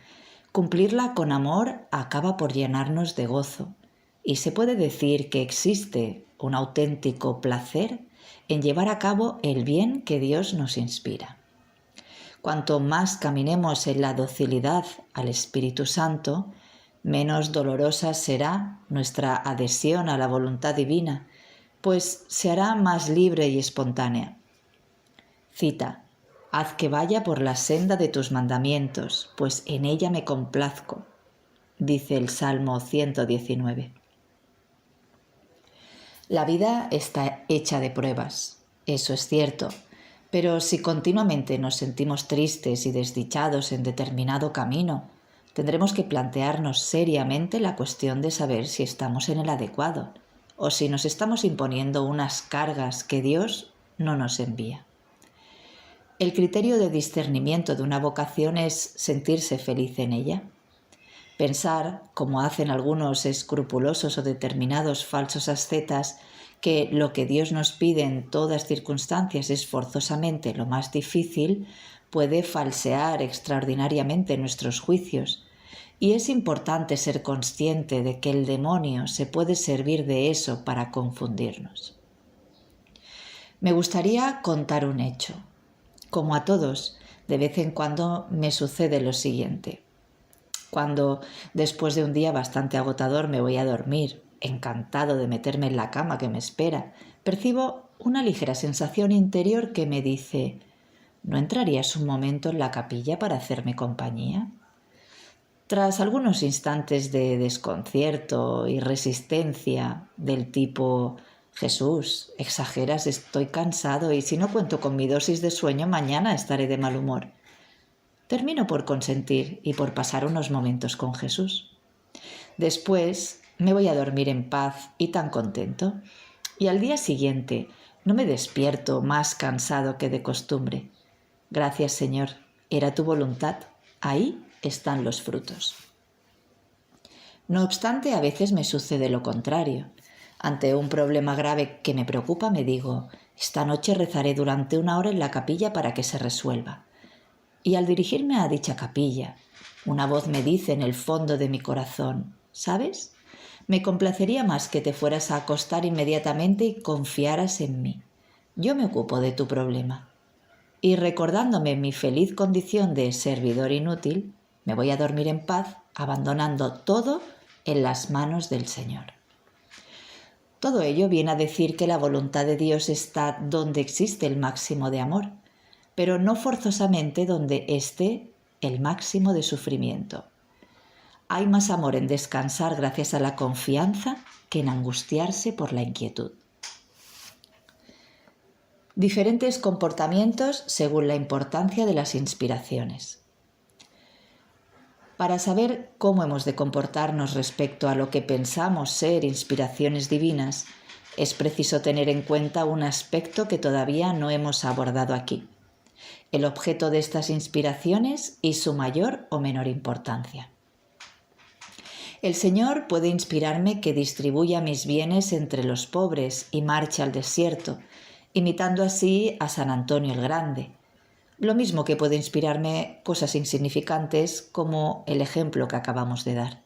cumplirla con amor acaba por llenarnos de gozo, y se puede decir que existe un auténtico placer en llevar a cabo el bien que Dios nos inspira. Cuanto más caminemos en la docilidad al Espíritu Santo, menos dolorosa será nuestra adhesión a la voluntad divina, pues se hará más libre y espontánea. Cita: haz que vaya por la senda de tus mandamientos, pues en ella me complazco, dice el Salmo 119. La vida está hecha de pruebas, eso es cierto, pero si continuamente nos sentimos tristes y desdichados en determinado camino, tendremos que plantearnos seriamente la cuestión de saber si estamos en el adecuado o si nos estamos imponiendo unas cargas que Dios no nos envía. El criterio de discernimiento de una vocación es sentirse feliz en ella. Pensar, como hacen algunos escrupulosos o determinados falsos ascetas, que lo que Dios nos pide en todas circunstancias es forzosamente lo más difícil, puede falsear extraordinariamente nuestros juicios. Y es importante ser consciente de que el demonio se puede servir de eso para confundirnos. Me gustaría contar un hecho. Como a todos, de vez en cuando me sucede lo siguiente. Cuando, después de un día bastante agotador, me voy a dormir, encantado de meterme en la cama que me espera, percibo una ligera sensación interior que me dice: ¿no entrarías un momento en la capilla para hacerme compañía? Tras algunos instantes de desconcierto y resistencia del tipo: Jesús, exageras, estoy cansado y si no cuento con mi dosis de sueño mañana estaré de mal humor, termino por consentir y por pasar unos momentos con Jesús. Después me voy a dormir en paz y tan contento, y al día siguiente no me despierto más cansado que de costumbre. Gracias, Señor, era tu voluntad. Ahí están los frutos. No obstante, a veces me sucede lo contrario. Ante un problema grave que me preocupa, me digo, esta noche rezaré durante 1 hora en la capilla para que se resuelva. Y al dirigirme a dicha capilla, una voz me dice en el fondo de mi corazón, ¿sabes? Me complacería más que te fueras a acostar inmediatamente y confiaras en mí. Yo me ocupo de tu problema. Y recordándome mi feliz condición de servidor inútil, me voy a dormir en paz, abandonando todo en las manos del Señor. Todo ello viene a decir que la voluntad de Dios está donde existe el máximo de amor, pero no forzosamente donde esté el máximo de sufrimiento. Hay más amor en descansar gracias a la confianza que en angustiarse por la inquietud. Diferentes comportamientos según la importancia de las inspiraciones. Para saber cómo hemos de comportarnos respecto a lo que pensamos ser inspiraciones divinas, es preciso tener en cuenta un aspecto que todavía no hemos abordado aquí: el objeto de estas inspiraciones y su mayor o menor importancia. El Señor puede inspirarme que distribuya mis bienes entre los pobres y marche al desierto, imitando así a San Antonio el Grande. Lo mismo que puede inspirarme cosas insignificantes como el ejemplo que acabamos de dar.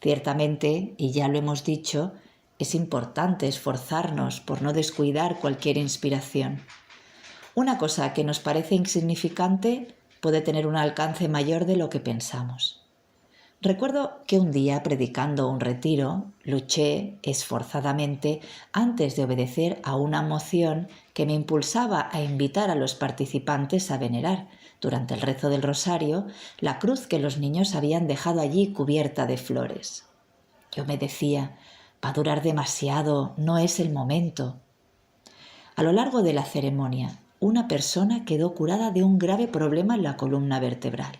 Ciertamente, y ya lo hemos dicho, es importante esforzarnos por no descuidar cualquier inspiración. Una cosa que nos parece insignificante puede tener un alcance mayor de lo que pensamos. Recuerdo que un día, predicando un retiro, luché esforzadamente antes de obedecer a una moción que me impulsaba a invitar a los participantes a venerar, durante el rezo del rosario, la cruz que los niños habían dejado allí cubierta de flores. Yo me decía, va a durar demasiado, no es el momento. A lo largo de la ceremonia, una persona quedó curada de un grave problema en la columna vertebral.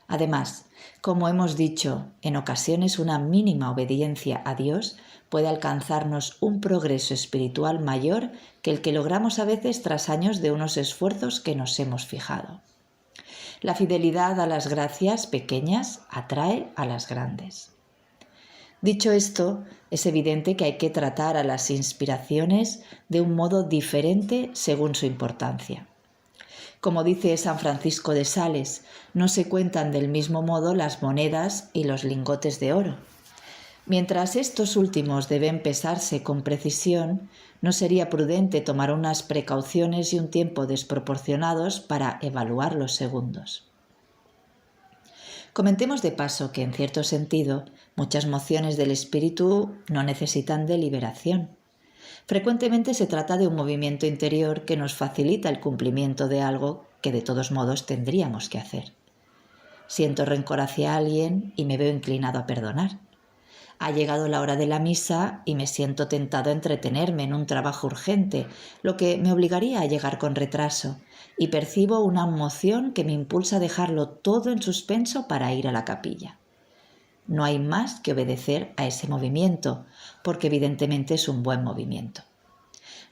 Además, como hemos dicho, en ocasiones una mínima obediencia a Dios puede alcanzarnos un progreso espiritual mayor que el que logramos a veces tras años de unos esfuerzos que nos hemos fijado. La fidelidad a las gracias pequeñas atrae a las grandes. Dicho esto, es evidente que hay que tratar a las inspiraciones de un modo diferente según su importancia. Como dice San Francisco de Sales, no se cuentan del mismo modo las monedas y los lingotes de oro. Mientras estos últimos deben pesarse con precisión, no sería prudente tomar unas precauciones y un tiempo desproporcionados para evaluar los segundos. Comentemos de paso que, en cierto sentido, muchas mociones del espíritu no necesitan deliberación. Frecuentemente se trata de un movimiento interior que nos facilita el cumplimiento de algo que de todos modos tendríamos que hacer. Siento rencor hacia alguien y me veo inclinado a perdonar. Ha llegado la hora de la misa y me siento tentado a entretenerme en un trabajo urgente, lo que me obligaría a llegar con retraso, y percibo una emoción que me impulsa a dejarlo todo en suspenso para ir a la capilla. No hay más que obedecer a ese movimiento, porque evidentemente es un buen movimiento.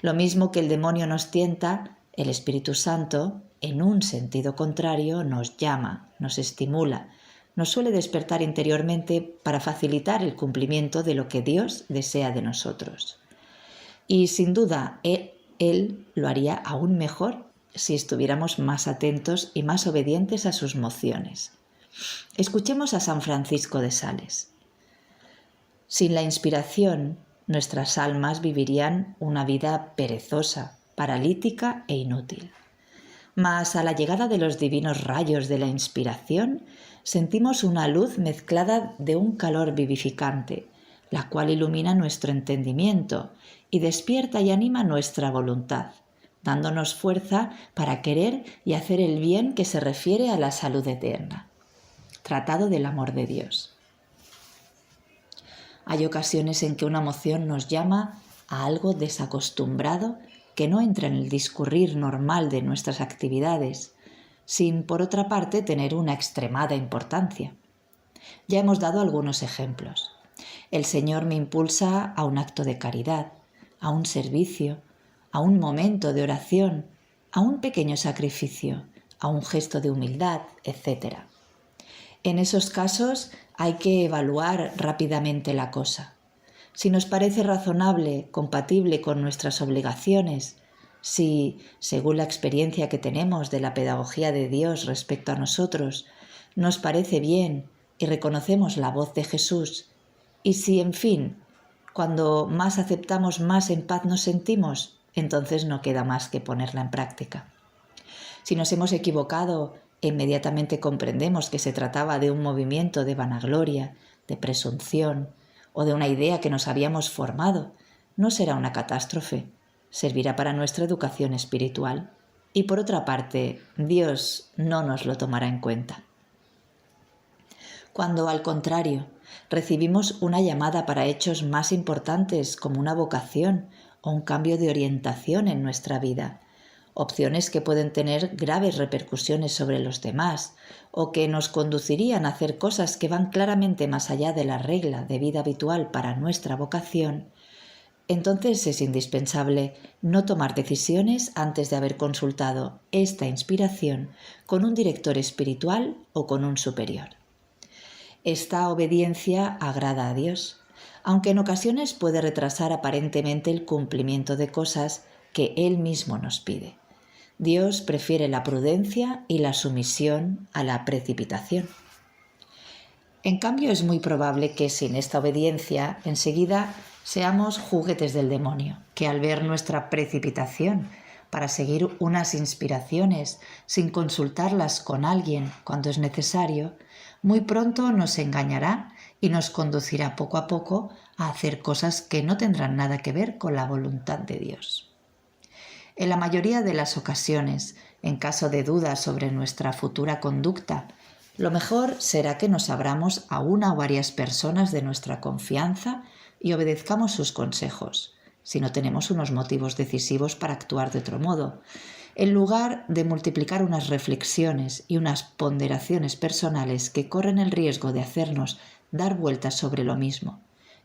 Lo mismo que el demonio nos tienta, el Espíritu Santo, en un sentido contrario, nos llama, nos estimula, nos suele despertar interiormente para facilitar el cumplimiento de lo que Dios desea de nosotros. Y sin duda, Él lo haría aún mejor si estuviéramos más atentos y más obedientes a sus mociones. Escuchemos a San Francisco de Sales. Sin la inspiración, nuestras almas vivirían una vida perezosa, paralítica e inútil. Mas a la llegada de los divinos rayos de la inspiración, sentimos una luz mezclada de un calor vivificante, la cual ilumina nuestro entendimiento y despierta y anima nuestra voluntad, dándonos fuerza para querer y hacer el bien que se refiere a la salud eterna. Tratado del amor de Dios. Hay ocasiones en que una emoción nos llama a algo desacostumbrado que no entra en el discurrir normal de nuestras actividades, sin, por otra parte, tener una extremada importancia. Ya hemos dado algunos ejemplos. El Señor me impulsa a un acto de caridad, a un servicio, a un momento de oración, a un pequeño sacrificio, a un gesto de humildad, etc. En esos casos hay que evaluar rápidamente la cosa. Si nos parece razonable, compatible con nuestras obligaciones, si, según la experiencia que tenemos de la pedagogía de Dios respecto a nosotros, nos parece bien y reconocemos la voz de Jesús, y si, en fin, cuando más aceptamos, más en paz nos sentimos, entonces no queda más que ponerla en práctica. Si nos hemos equivocado e inmediatamente comprendemos que se trataba de un movimiento de vanagloria, de presunción o de una idea que nos habíamos formado, no será una catástrofe, servirá para nuestra educación espiritual y, por otra parte, Dios no nos lo tomará en cuenta. Cuando, al contrario, recibimos una llamada para hechos más importantes como una vocación o un cambio de orientación en nuestra vida, opciones que pueden tener graves repercusiones sobre los demás o que nos conducirían a hacer cosas que van claramente más allá de la regla de vida habitual para nuestra vocación, entonces es indispensable no tomar decisiones antes de haber consultado esta inspiración con un director espiritual o con un superior. Esta obediencia agrada a Dios, aunque en ocasiones puede retrasar aparentemente el cumplimiento de cosas que Él mismo nos pide. Dios prefiere la prudencia y la sumisión a la precipitación. En cambio, es muy probable que sin esta obediencia enseguida seamos juguetes del demonio, que al ver nuestra precipitación para seguir unas inspiraciones sin consultarlas con alguien cuando es necesario, muy pronto nos engañará y nos conducirá poco a poco a hacer cosas que no tendrán nada que ver con la voluntad de Dios. En la mayoría de las ocasiones, en caso de dudas sobre nuestra futura conducta, lo mejor será que nos abramos a una o varias personas de nuestra confianza y obedezcamos sus consejos, si no tenemos unos motivos decisivos para actuar de otro modo, en lugar de multiplicar unas reflexiones y unas ponderaciones personales que corren el riesgo de hacernos dar vueltas sobre lo mismo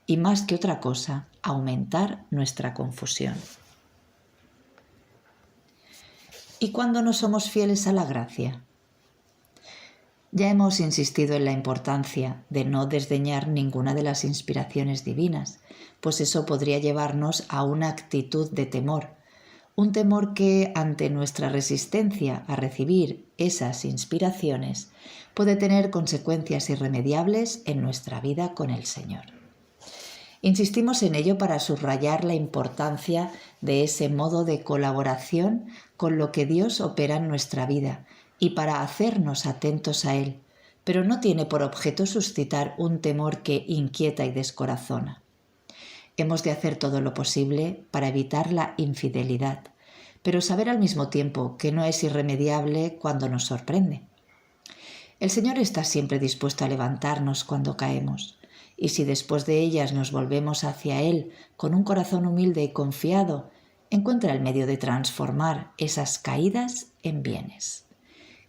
y, más que otra cosa, aumentar nuestra confusión. ¿Y cuándo no somos fieles a la gracia? Ya hemos insistido en la importancia de no desdeñar ninguna de las inspiraciones divinas, pues eso podría llevarnos a una actitud de temor, un temor que, ante nuestra resistencia a recibir esas inspiraciones, puede tener consecuencias irremediables en nuestra vida con el Señor. Insistimos en ello para subrayar la importancia de ese modo de colaboración con lo que Dios opera en nuestra vida y para hacernos atentos a Él, pero no tiene por objeto suscitar un temor que inquieta y descorazona. Hemos de hacer todo lo posible para evitar la infidelidad, pero saber al mismo tiempo que no es irremediable cuando nos sorprende. El Señor está siempre dispuesto a levantarnos cuando caemos, y si después de ellas nos volvemos hacia Él con un corazón humilde y confiado, encuentra el medio de transformar esas caídas en bienes.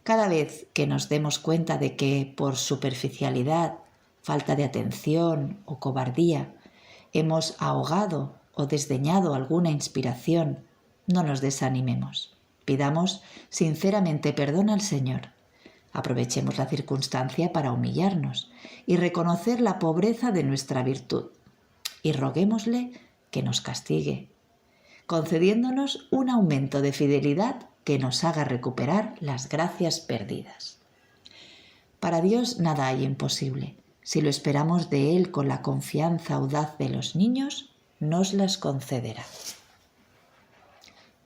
Cada vez que nos demos cuenta de que por superficialidad, falta de atención o cobardía hemos ahogado o desdeñado alguna inspiración, no nos desanimemos. Pidamos sinceramente perdón al Señor. Aprovechemos la circunstancia para humillarnos y reconocer la pobreza de nuestra virtud y roguémosle que nos castigue, concediéndonos un aumento de fidelidad que nos haga recuperar las gracias perdidas. Para Dios nada hay imposible. Si lo esperamos de Él con la confianza audaz de los niños, nos las concederá.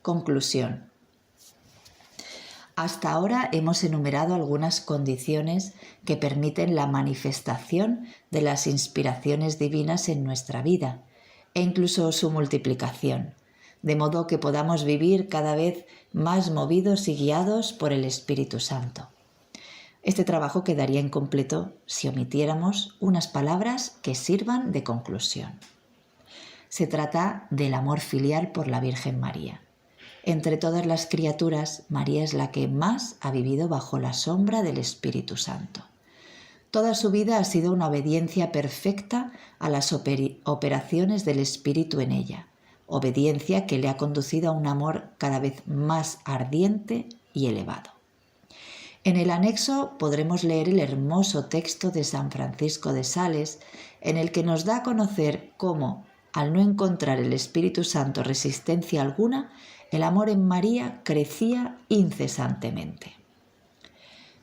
Conclusión. Hasta ahora hemos enumerado algunas condiciones que permiten la manifestación de las inspiraciones divinas en nuestra vida e incluso su multiplicación, de modo que podamos vivir cada vez más movidos y guiados por el Espíritu Santo. Este trabajo quedaría incompleto si omitiéramos unas palabras que sirvan de conclusión. Se trata del amor filial por la Virgen María. Entre todas las criaturas, María es la que más ha vivido bajo la sombra del Espíritu Santo. Toda su vida ha sido una obediencia perfecta a las operaciones del Espíritu en ella, obediencia que le ha conducido a un amor cada vez más ardiente y elevado. En el anexo podremos leer el hermoso texto de San Francisco de Sales, en el que nos da a conocer cómo, al no encontrar el Espíritu Santo resistencia alguna, el amor en María crecía incesantemente.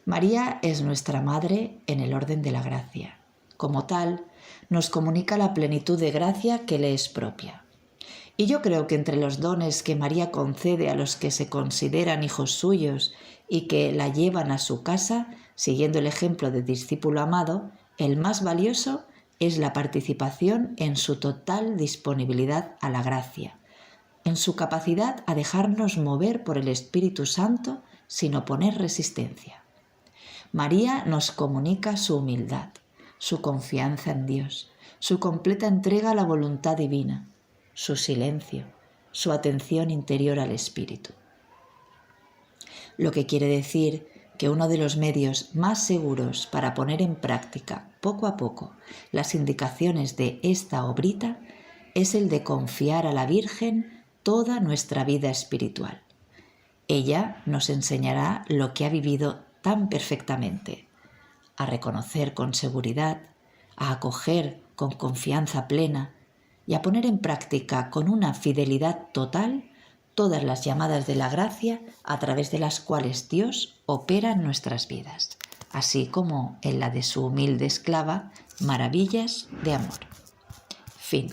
María es nuestra Madre en el orden de la gracia. Como tal, nos comunica la plenitud de gracia que le es propia. Y yo creo que entre los dones que María concede a los que se consideran hijos suyos y que la llevan a su casa, siguiendo el ejemplo del discípulo amado, el más valioso es la participación en su total disponibilidad a la gracia, en su capacidad a dejarnos mover por el Espíritu Santo sin oponer resistencia. María nos comunica su humildad, su confianza en Dios, su completa entrega a la voluntad divina, su silencio, su atención interior al Espíritu. Lo que quiere decir que uno de los medios más seguros para poner en práctica poco a poco las indicaciones de esta obrita es el de confiar a la Virgen toda nuestra vida espiritual. Ella nos enseñará lo que ha vivido tan perfectamente, a reconocer con seguridad, a acoger con confianza plena y a poner en práctica con una fidelidad total todas las llamadas de la gracia a través de las cuales Dios opera en nuestras vidas, así como en la de su humilde esclava, maravillas de amor. Fin.